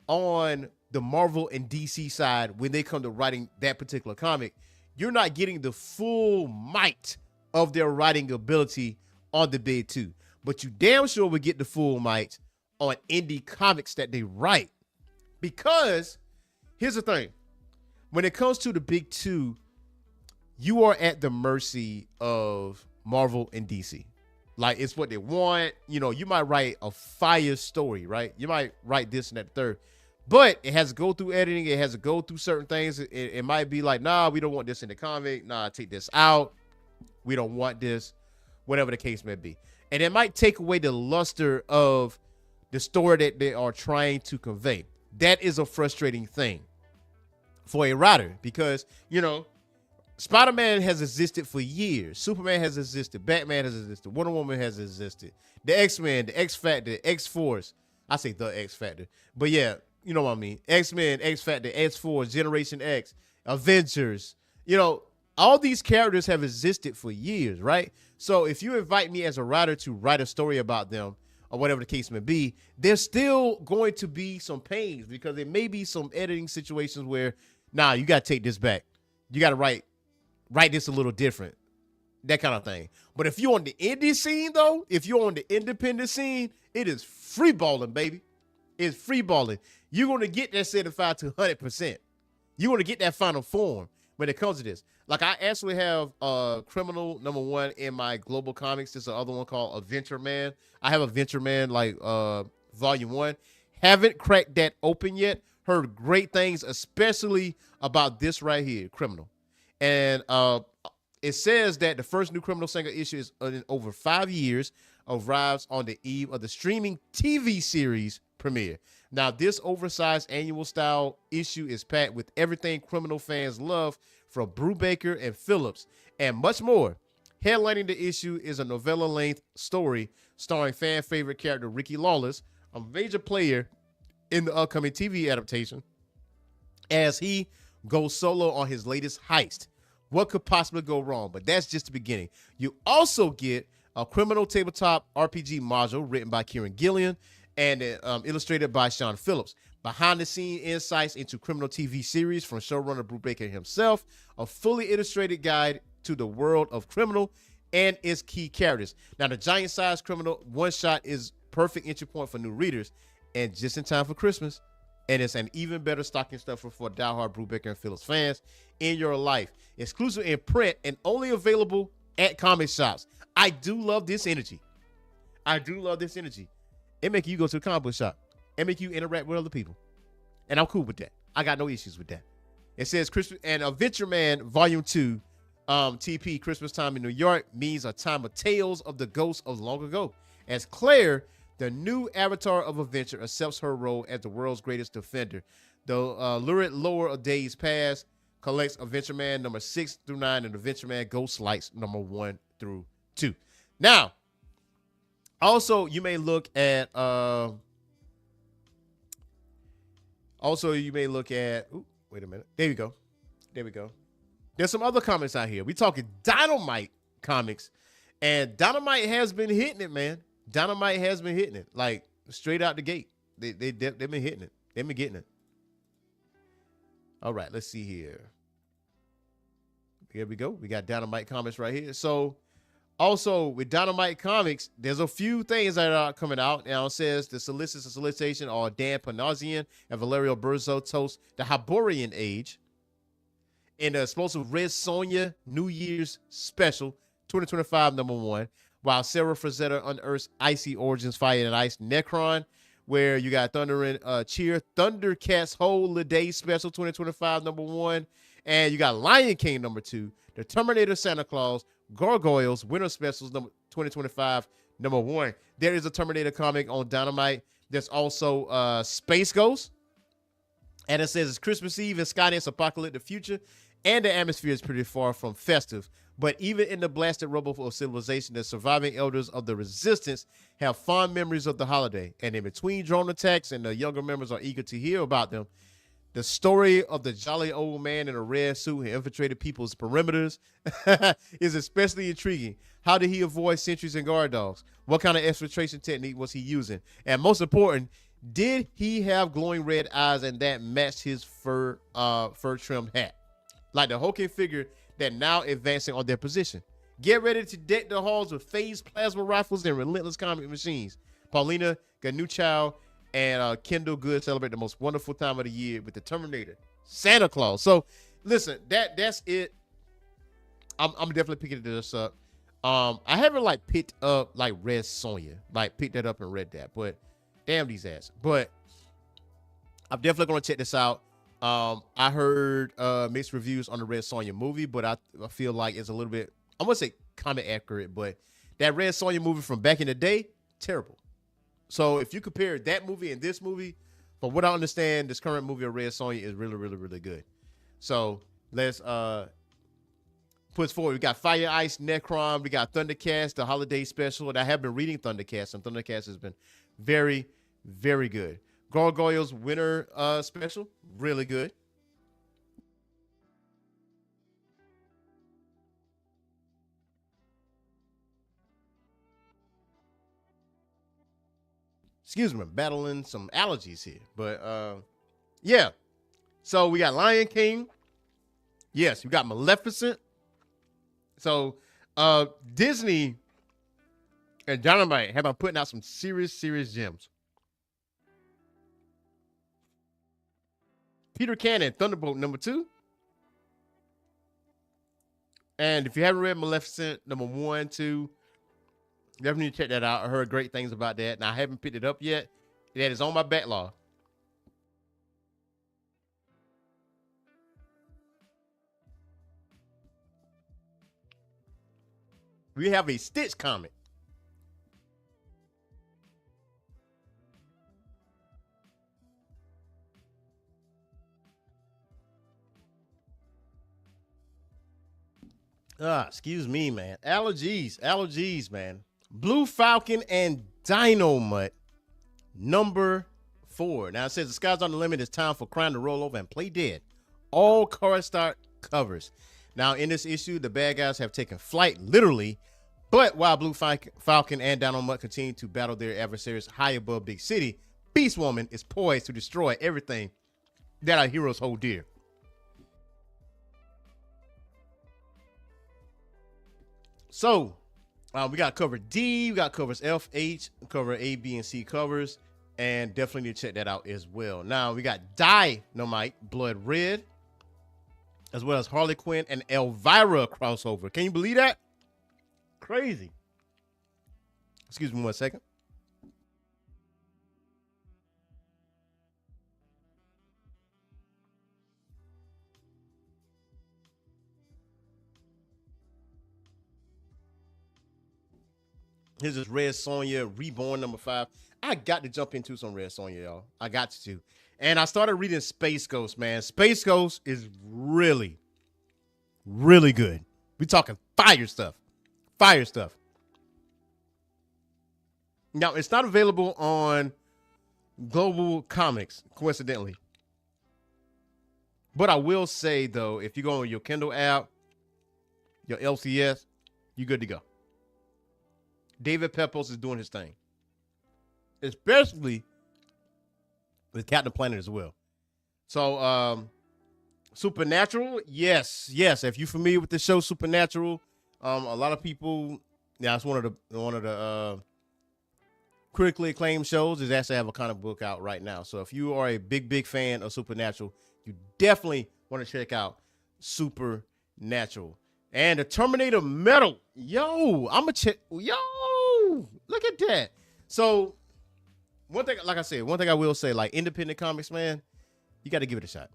S1: on the Marvel and DC side when they come to writing that particular comic, you're not getting the full might of their writing ability on the big two. But you damn sure will get the full might on indie comics that they write. Because here's the thing. When it comes to the big two, you are at the mercy of Marvel and DC. Like, it's what they want. You might write a fire story, right? You might write this and that third. But it has to go through editing. It has to go through certain things. It might be like, nah, we don't want this in the comic. Nah, take this out. We don't want this. Whatever the case may be. And it might take away the luster of the story that they are trying to convey. That is a frustrating thing for a writer because, Spider-Man has existed for years. Superman has existed. Batman has existed. Wonder Woman has existed. The X-Men, the X-Factor, X-Force. I say the X-Factor. But yeah, you know what I mean. X-Men, X-Factor, X-Force, Generation X, Avengers. All these characters have existed for years, right? So if you invite me as a writer to write a story about them or whatever the case may be, there's still going to be some pains because there may be some editing situations where, nah, you got to take this back. You got to write this a little different, that kind of thing. But if you're on the indie scene, though, if you're on the independent scene, it is free balling, baby. It's free balling. You're going to get that 75 to 100%. You're going to get that final form when it comes to this. Like, I actually have Criminal #1 in my global comics. There's another one called Adventure Man. I have Adventure Man, volume 1. Haven't cracked that open yet. Heard great things, especially about this right here, Criminal. And it says that the first new Criminal single issue is in over 5 years, arrives on the eve of the streaming TV series premiere. Now, this oversized annual style issue is packed with everything Criminal fans love from Brubaker and Phillips and much more. Headlining the issue is a novella-length story starring fan favorite character Ricky Lawless, a major player in the upcoming TV adaptation, as he goes solo on his latest heist. What could possibly go wrong? But that's just the beginning. You also get a Criminal tabletop RPG module written by Kieran Gillian and illustrated by Sean Phillips. Behind-the-scene insights into Criminal TV series from showrunner Brubaker himself, a fully illustrated guide to the world of Criminal, and its key characters. Now, the giant-sized criminal one-shot is perfect entry point for new readers, and just in time for Christmas. And it's an even better stocking stuffer for diehard Brubaker and Phillips fans in your life. Exclusive in print and only available at comic shops. I do love this energy. I do love this energy. It make you go to a comic book shop. It make you interact with other people. And I'm cool with that. I got no issues with that. It says Christmas and Adventure Man Volume 2, TP, Christmas Time in New York, means a time of tales of the ghosts of long ago. As Claire, the new avatar of adventure, accepts her role as the world's greatest defender. The lurid lore of days past collects Adventure Man number 6 through 9 and Adventure Man Ghost Lights number 1 through 2. Now, also you may look at ooh, wait a minute. There we go. There's some other comics out here. We talking Dynamite comics, and Dynamite has been hitting it, man. Dynamite has been hitting it, like straight out the gate. They've been hitting it. They've been getting it. All right, let's see here. Here we go. We got Dynamite comics right here. So, also with Dynamite comics, there's a few things that are coming out. Now it says the solicitation are Dan Panosian and Valerio Berzo toast the Hyborian Age in the explosive Red Sonja New Year's Special 2025 number 1. While Sarah Frazetta unearths Icy Origins Fire and Ice Necron, where you got Thunder and Cheer, Thundercats Holiday Special 2025 number 1, and you got Lion King number 2, The Terminator Santa Claus, Gargoyles Winter Specials number 2025 number 1. There is a Terminator comic on Dynamite. There's also Space Ghost, and it says it's Christmas Eve in Skynet's apocalyptic future, and the atmosphere is pretty far from festive. But even in the blasted rubble of civilization, the surviving elders of the resistance have fond memories of the holiday. And in between drone attacks, and the younger members are eager to hear about them, the story of the jolly old man in a red suit who infiltrated people's perimeters is especially intriguing. How did he avoid sentries and guard dogs? What kind of exfiltration technique was he using? And most important, did he have glowing red eyes and that matched his fur trimmed hat? Like the hulking figure that now advancing on their position. Get ready to deck the halls with phased plasma rifles and relentless comic machines. Paulina Ganuchow and Kendall Good celebrate the most wonderful time of the year with the Terminator Santa Claus. So listen, that's it. I'm definitely picking this up. I haven't like picked up like Red Sonja, like picked that up and read that, but damn these ass. But I'm definitely gonna check this out. I heard mixed reviews on the Red Sonja movie, but I feel like it's a little bit, I wouldn't say comic accurate, but that Red Sonja movie from back in the day, terrible. So if you compare that movie and this movie, from what I understand, this current movie of Red Sonja is really, really, really good. So let's push forward. We got Fire Ice Necron, we got Thundercats, the holiday special, and I have been reading Thundercats, and Thundercats has been very, very good. Gargoyles Winter Special, really good. Excuse me, I'm battling some allergies here. But yeah. So we got Lion King. Yes, we got Maleficent. So Disney and Dynamite have been putting out some serious gems. Peter Cannon, Thunderbolt number 2. And if you haven't read Maleficent number 1, 2, definitely check that out. I heard great things about that, and I haven't picked it up yet. That is on my backlog. We have a Stitch comic. Excuse me, man. Allergies, man. Blue Falcon and Dynamite number 4. Now it says the sky's on the limit. It's time for crime to roll over and play dead. All card start covers. Now in this issue, the bad guys have taken flight, literally. But while Blue Falcon and Dynamite continue to battle their adversaries high above Big City, Beast Woman is poised to destroy everything that our heroes hold dear. So we got cover D, we got covers F, H, cover A, B, and C covers, and definitely need to check that out as well. Now we got Dynamite, Blood Red, as well as Harley Quinn and Elvira crossover. Can you believe that? Crazy. Excuse me 1 second. Here's this Red Sonja Reborn #5. I got to jump into some Red Sonja, y'all. I got to. And I started reading Space Ghost, man. Space Ghost is really, really good. We talking fire stuff. Fire stuff. Now, it's not available on Global Comics, coincidentally. But I will say, though, if you go on your Kindle app, your LCS, you're good to go. David Pepos is doing his thing, especially with Captain Planet as well. So, Supernatural, yes. If you're familiar with the show Supernatural, a lot of people, it's one of the critically acclaimed shows. Is actually have a comic book out right now. So if you are a big fan of Supernatural, you definitely want to check out Supernatural. And the Terminator Metal. Yo, I'm going to check. Yo, look at that. So, one thing, like I said, one thing I will say, like independent comics, man, you got to give it a shot.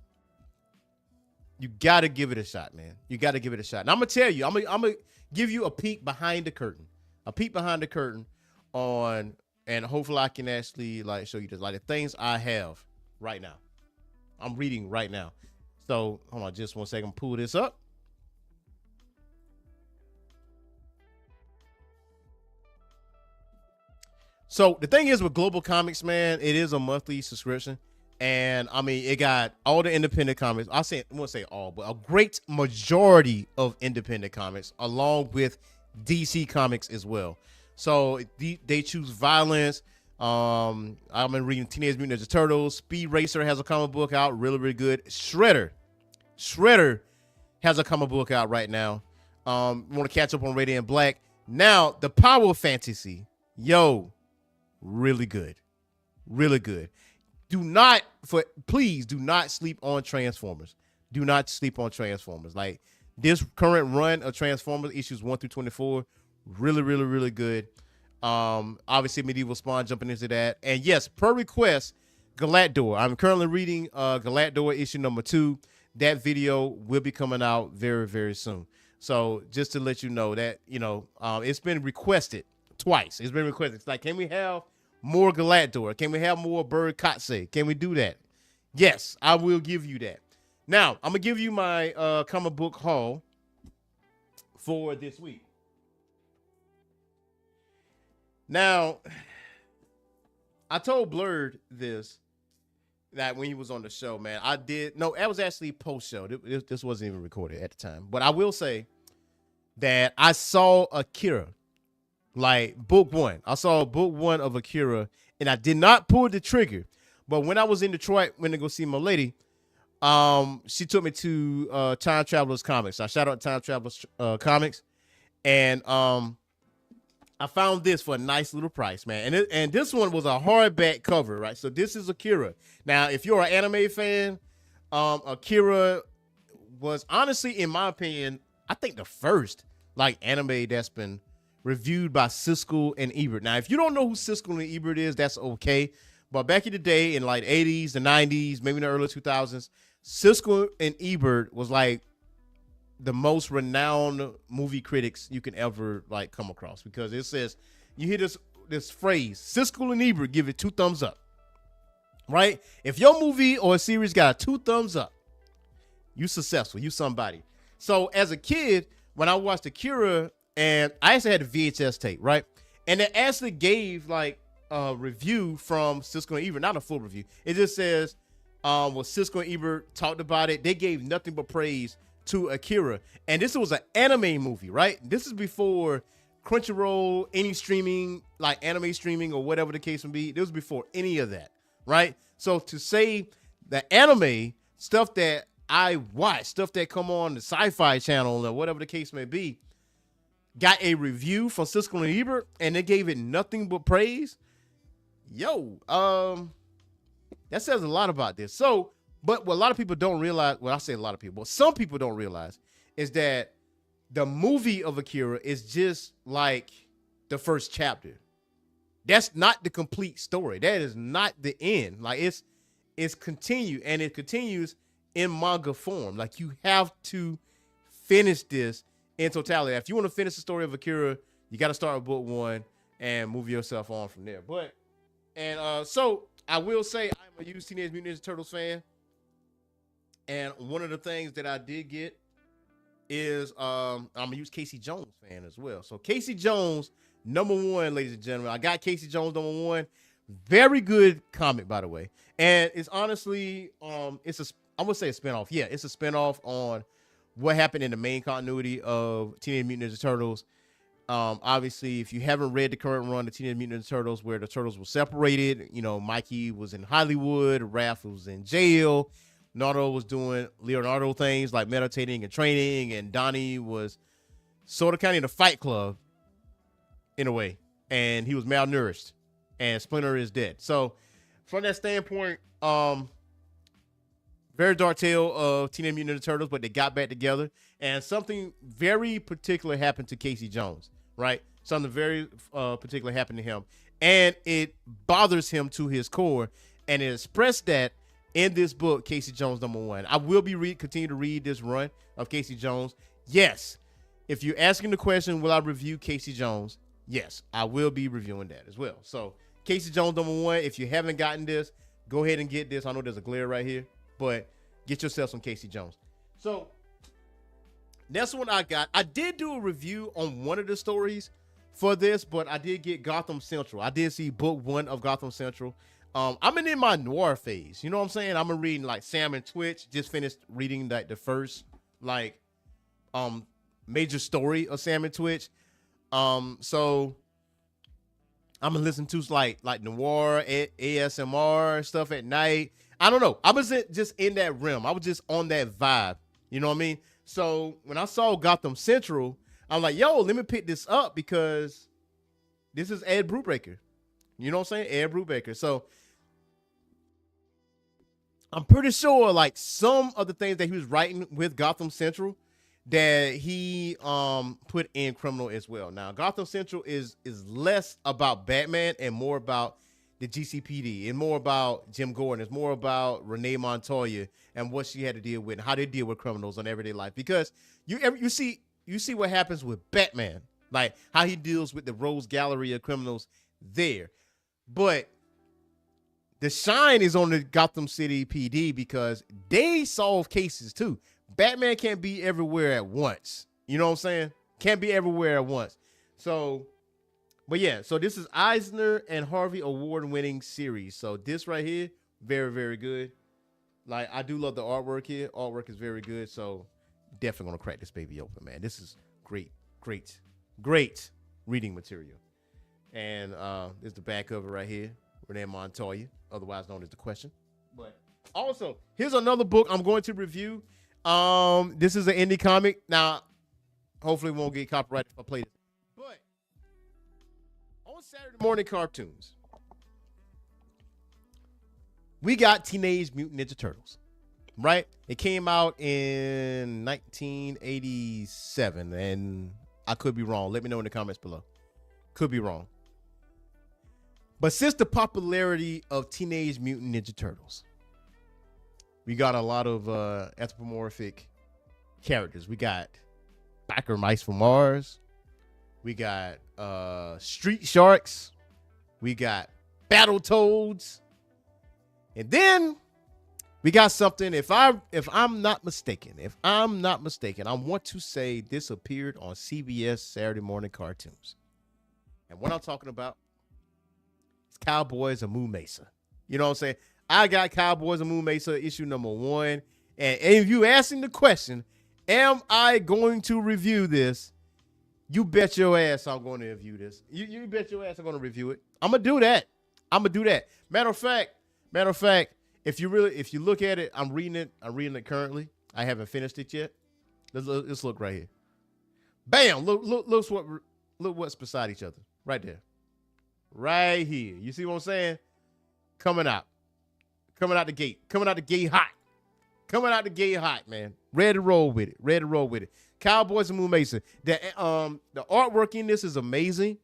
S1: You got to give it a shot, man. You got to give it a shot. And I'm going to tell you, I'm going to give you a peek behind the curtain. A peek behind the curtain on, and hopefully I can actually like show you this, like the things I have right now. I'm reading right now. So, hold on just 1 second. Pull this up. So the thing is with Global Comics, man, it is a monthly subscription. And I mean, it got all the independent comics. I won't say all, but a great majority of independent comics, along with DC comics as well. So they choose violence. I've been reading Teenage Mutant Ninja Turtles. Speed Racer has a comic book out, really, really good. Shredder has a comic book out right now. Want to catch up on Radiant Black. Now, the Power Fantasy, really good. Really good. Please do not sleep on Transformers. Do not sleep on Transformers. Like this current run of Transformers issues 1 through 24, really, really, really good. Obviously Medieval Spawn jumping into that. And yes, per request, Galactor. I'm currently reading Galactor issue #2. That video will be coming out very, very soon. So just to let you know that, it's been requested twice. It's been requested. It's like, can we have more Galactor? Can we have more Bird Katse? Can we do that? Yes, I will give you that. Now, I'm going to give you my comic book haul for this week. Now, I told Blurred this, that when he was on the show, man, that was actually post-show. This wasn't even recorded at the time. But I will say that I saw Akira. Like book 1. I saw book 1 of Akira and I did not pull the trigger. But when I was in Detroit, went to go see my lady, she took me to Time Travelers Comics. I shout out Time Travelers Comics. And I found this for a nice little price, man. And this one was a hardback cover, right? So this is Akira. Now, if you're an anime fan, Akira was honestly, in my opinion, I think the first like anime that's been reviewed by Siskel and Ebert. Now, if you don't know who Siskel and Ebert is, that's okay. But back in the day, in like 80s, the 90s, maybe in the early 2000s, Siskel and Ebert was like the most renowned movie critics you can ever like come across, because it says, you hear this phrase, Siskel and Ebert give it 2 thumbs up, right? If your movie or a series got 2 thumbs up, you successful, you somebody. So as a kid, when I watched Akira, and I actually had the VHS tape, right? And it actually gave like a review from Siskel and Ebert, not a full review. It just says, Siskel and Ebert talked about it. They gave nothing but praise to Akira. And this was an anime movie, right? This is before Crunchyroll, any streaming, like anime streaming or whatever the case may be. This was before any of that, right? So to say the anime stuff that I watch, stuff that come on the Sci-Fi Channel or whatever the case may be, got a review from Siskel and Ebert, and they gave it nothing but praise. Yo, that says a lot about this. So, but what a lot of people don't realize, well, I say a lot of people, but some people don't realize is that the movie of Akira is just like the first chapter. That's not the complete story. That is not the end. Like it's continued, and it continues in manga form. Like you have to finish this in totality. If you want to finish the story of Akira, you got to start with book 1 and move yourself on from there. So I will say I'm a huge Teenage Mutant Ninja Turtles fan, and one of the things that I did get is I'm a huge Casey Jones fan as well. So Casey Jones, number 1, ladies and gentlemen. I got Casey Jones number 1. Very good comic, by the way. And it's honestly, I'm gonna say a spinoff. Yeah, it's a spinoff on what happened in the main continuity of Teenage Mutant Ninja Turtles. Obviously, if you haven't read the current run of Teenage Mutant Ninja Turtles, where the Turtles were separated, Mikey was in Hollywood, Raph was in jail, Naruto was doing Leonardo things like meditating and training, and Donnie was sort of kind of in a fight club in a way, and he was malnourished, and Splinter is dead. So from that standpoint, very dark tale of Teenage Mutant Ninja Turtles, but they got back together, and something very particular happened to Casey Jones, right? Something very particular happened to him, and it bothers him to his core, and it expressed that in this book, Casey Jones number 1. I will be continue to read this run of Casey Jones. Yes, if you're asking the question, will I review Casey Jones? Yes, I will be reviewing that as well. So Casey Jones number 1. If you haven't gotten this, go ahead and get this. I know there's a glare right here, but get yourself some Casey Jones. So that's what I got. I did do a review on one of the stories for this, but I did get Gotham Central. I did see book 1 of Gotham Central. I'm in my noir phase. You know what I'm saying? I'm reading like Sam and Twitch. Just finished reading like the first major story of Sam and Twitch. So I'm gonna listen to like noir, ASMR stuff at night. I don't know. I was just in that realm. I was just on that vibe. You know what I mean? So when I saw Gotham Central, I'm like, yo, let me pick this up because this is Ed Brubaker. You know what I'm saying? Ed Brubaker. So I'm pretty sure like some of the things that he was writing with Gotham Central that he put in Criminal as well. Now, Gotham Central is less about Batman and more about the GCPD and more about Jim Gordon. It's more about Renee Montoya and what she had to deal with and how they deal with criminals in everyday life. Because you see what happens with Batman, like how he deals with the Rose Gallery of criminals there. But the shine is on the Gotham City PD because they solve cases too. Batman can't be everywhere at once. You know what I'm saying? Can't be everywhere at once. So, but yeah, so this is Eisner and Harvey award-winning series. So this right here, very, very good. Like, I do love the artwork here. Artwork is very good. So definitely going to crack this baby open, man. This is great, great, great reading material. And there's the back of it right here. Renee Montoya, otherwise known as The Question. But also, here's another book I'm going to review. This is an indie comic. Now, hopefully, we won't get copyrighted if I play this. But on Saturday morning cartoons, we got Teenage Mutant Ninja Turtles, right? It came out in 1987, and I could be wrong. Let me know in the comments below. Could be wrong. But since the popularity of Teenage Mutant Ninja Turtles, we got a lot of anthropomorphic characters. We got Biker Mice from Mars. We got Street Sharks. We got Battletoads. And then we got something, if I'm not mistaken, I want to say this appeared on CBS Saturday morning cartoons. And what I'm talking about is Cowboys of Moo Mesa. You know what I'm saying? I got Cowboys of Moo Mesa issue number 1. And if you asking the question, am I going to review this? You bet your ass I'm going to review this. You bet your ass I'm going to review it. I'm going to do that. Matter of fact, if you look at it, I'm reading it currently. I haven't finished it yet. Let's look right here. Bam! Look what's beside each other. Right there. Right here. You see what I'm saying? Coming out. Coming out the gate. Coming out the gate hot. Coming out the gate hot, man. Ready to roll with it. Ready to roll with it. Cowboys and Moon Mason. The artwork in this is amazing.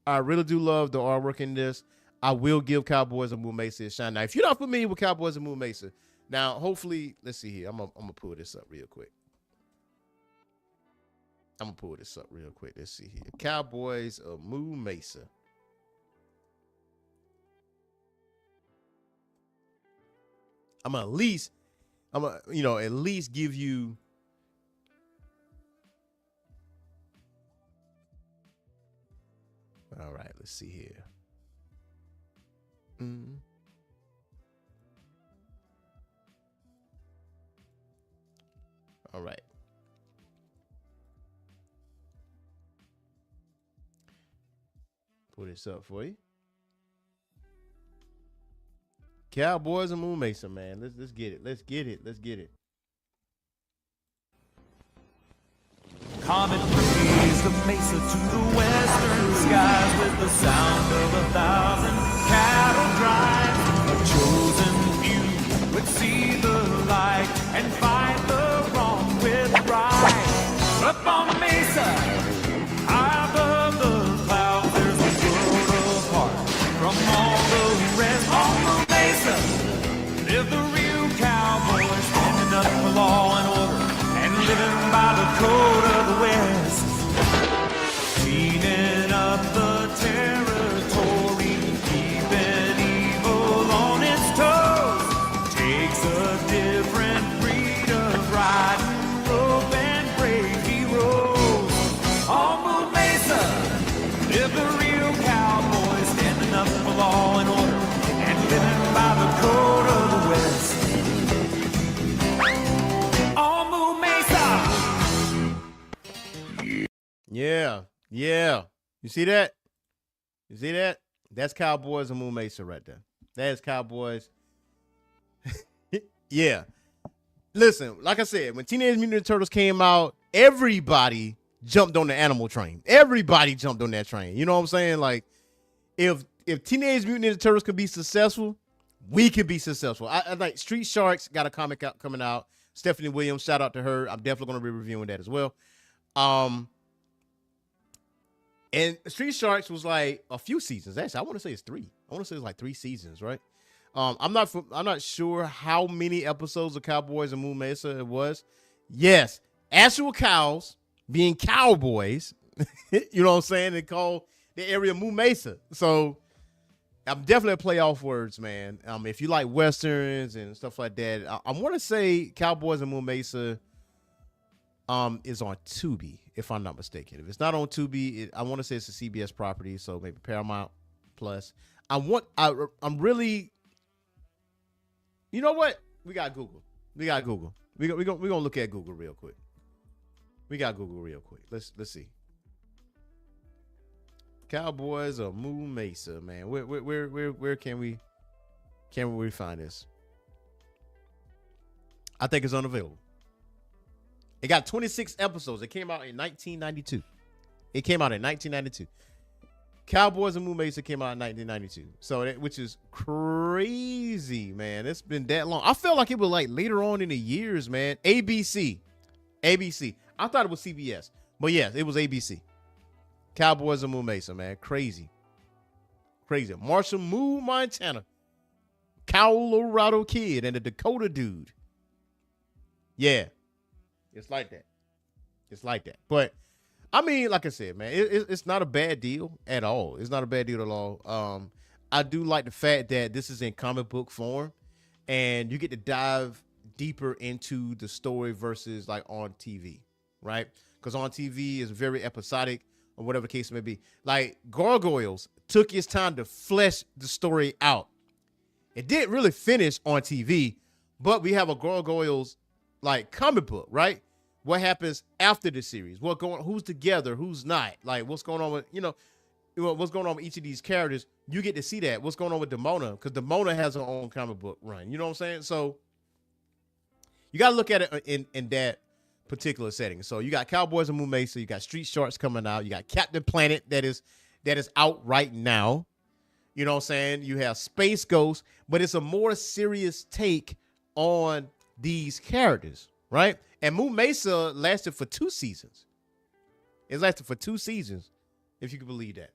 S1: I really do love the artwork in this. I will give Cowboys and Moon Mason a shine. Now, if you're not familiar with Cowboys and Moon Mason, now hopefully, let's see here. I'm gonna pull this up real quick. Let's see here. Cowboys of Moon Mesa. I'm gonna at least give you. All right, let's see here. All right. Pull this up for you. Cowboys and Moon Mesa, man. Let's get it. Let's get it.
S2: Comet raised the mesa to the western skies with the sound of 1,000 cattle drive. A chosen few would see the light and fight the wrong with right. Up on the mesa, high above the clouds, there's a world apart from all the rest. On the mesa live the real cowboys, standing up for law and order and living by the code of the West. Cleaning up the territory, keeping evil on its toes. Takes a different breed of riding rope and brave heroes. On Moon Mesa live the real cowboys, standing up for law and order and living by the code of the West. On Moon Mesa.
S1: Yeah. You see that? That's Cowboys and Moon Mesa right there. That is Cowboys. Yeah. Listen, like I said, when Teenage Mutant Ninja Turtles came out, everybody jumped on the animal train. Everybody jumped on that train. You know what I'm saying? Like, if Teenage Mutant Ninja Turtles could be successful, we could be successful. I like Street Sharks got a comic coming out. Stephanie Williams, shout out to her. I'm definitely going to be reviewing that as well. And Street Sharks was like a few seasons. Actually, I want to say it's 3. I want to say it's like 3 seasons, right? I'm not sure how many episodes of Cowboys and Moon Mesa it was. Yes, actual cows being cowboys. You know what I'm saying? They call the area Moon Mesa. So I'm definitely a play off words, man. If you like westerns and stuff like that, I want to say Cowboys and Moon Mesa is on Tubi, if I'm not mistaken. If it's not on Tubi, I want to say it's a CBS property, so maybe Paramount Plus. I'm really, you know what? We got Google. We're gonna look at Google real quick. Let's see. Cowboys of Moon Mesa, man. Where can we find this? I think it's unavailable. It got 26 episodes. It came out in 1992. Cowboys and Moon Mesa came out in 1992. So which is crazy, man. It's been that long. I felt like it was like later on in the years, man. ABC. I thought it was CBS. But yes, it was ABC. Cowboys and Moon Mesa, man. Crazy. Marshall Moon, Montana. Colorado Kid and the Dakota Dude. Yeah. It's like that. But I mean, like I said, man, it's not a bad deal at all. I do like the fact that this is in comic book form and you get to dive deeper into the story versus like on TV, right? Because on TV is very episodic or whatever the case may be. Like Gargoyles took its time to flesh the story out. It didn't really finish on TV, but we have a Gargoyles like comic book, right? What happens after the series? Who's together? Who's not? Like what's going on with, what's going on with each of these characters? You get to see that. What's going on with Demona? Because Demona has her own comic book run. You know what I'm saying? So you got to look at it in that particular setting. So you got Cowboys and Moon Mesa, you got Street Sharks coming out, you got Captain Planet that is out right now. You know what I'm saying? You have Space Ghost, but it's a more serious take on these characters, right? And Moon Mesa lasted for 2 seasons. It lasted for 2 seasons, if you can believe that.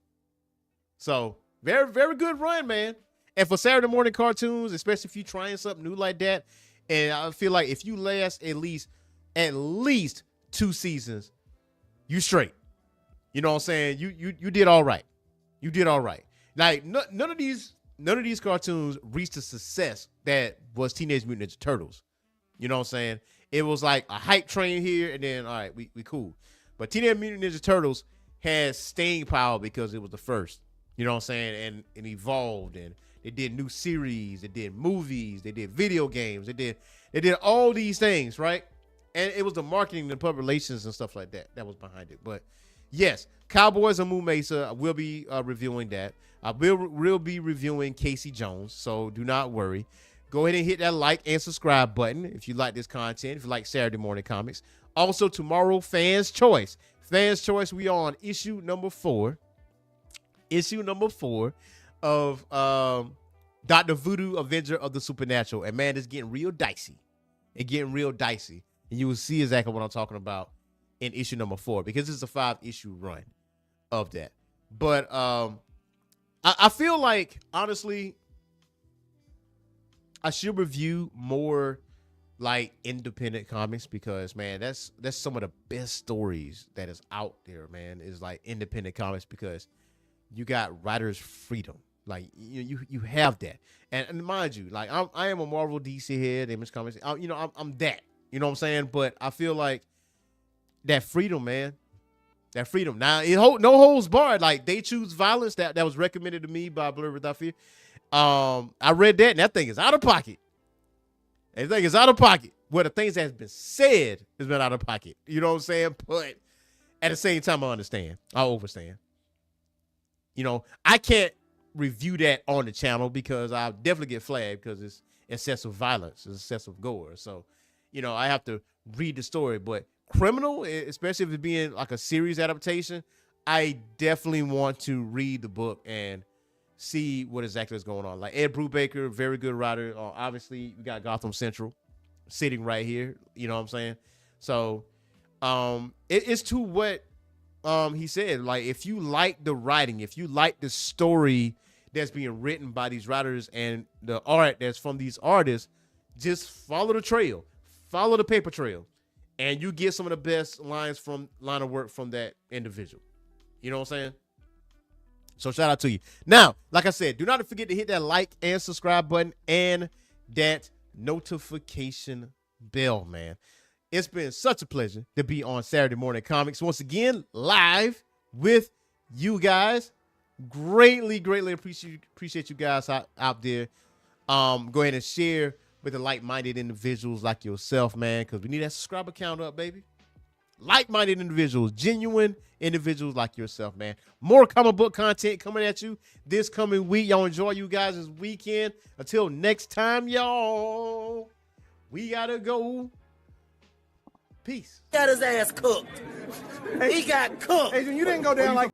S1: So very, very good run, man. And for Saturday morning cartoons, especially if you're trying something new like that, and I feel like if you last at least 2 seasons, you straight. You know what I'm saying? You did all right. You did all right. Like none of these cartoons reached the success that was Teenage Mutant Ninja Turtles. You know what I'm saying? It was like a hype train here, and then all right, we cool. But Teenage Mutant Ninja Turtles has staying power because it was the first. You know what I'm saying? And evolved, and they did new series, they did movies, they did video games, they did all these things, right? And it was the marketing and public relations and stuff like that was behind it. But yes, Cowboys and Moon Mesa, I will be reviewing that. I will be reviewing Casey Jones, so do not worry. Go ahead and hit that like and subscribe button if you like this content, if you like Saturday morning comics. Also, tomorrow, Fans Choice. Fans Choice, we are on issue number 4. Issue number 4 of Dr. Voodoo, Avenger of the Supernatural. And, man, it's getting real dicey. It's getting real dicey. And you will see exactly what I'm talking about in issue number 4, because it's a 5-issue run of that. But I feel like, honestly, I should review more like independent comics, because, man, that's some of the best stories that is out there, man, is like independent comics, because you got writers' freedom. Like you have that. And mind you, like I am a Marvel, DC head, Image Comics. I'm that. You know what I'm saying? But I feel like that freedom, man. That freedom. Now, no holds barred. Like, They Choose Violence, that was recommended to me by Blur Without Fear. I read that, and that thing is out of pocket. That thing is out of pocket. Well, the things that has been said has been out of pocket. You know what I'm saying? But at the same time, I understand. I overstand. You know, I can't review that on the channel because I'll definitely get flagged because it's excessive violence, it's excessive gore. So, you know, I have to read the story. But Criminal, especially if it's being like a series adaptation, I definitely want to read the book and see what exactly is going on. Like Ed Brubaker, very good writer. Obviously, we got Gotham Central sitting right here. You know what I'm saying? So, it's to what he said. Like, if you like the writing, if you like the story that's being written by these writers and the art that's from these artists, just follow the trail, follow the paper trail, and you get some of the best line of work from that individual. You know what I'm saying? So shout out to you. Now, like I said, do not forget to hit that like and subscribe button and that notification bell, man. It's been such a pleasure to be on Saturday Morning Comics once again, live with you guys. Greatly appreciate you guys out there. Go ahead and share with the like-minded individuals like yourself, man, because we need that subscriber count up, baby. Like-minded individuals, genuine individuals like yourself, man. More comic book content coming at you this coming week. Y'all enjoy you guys this weekend. Until next time, y'all, we gotta go. Peace.
S3: Got his ass cooked. He got cooked.
S4: Adrian, you didn't go down like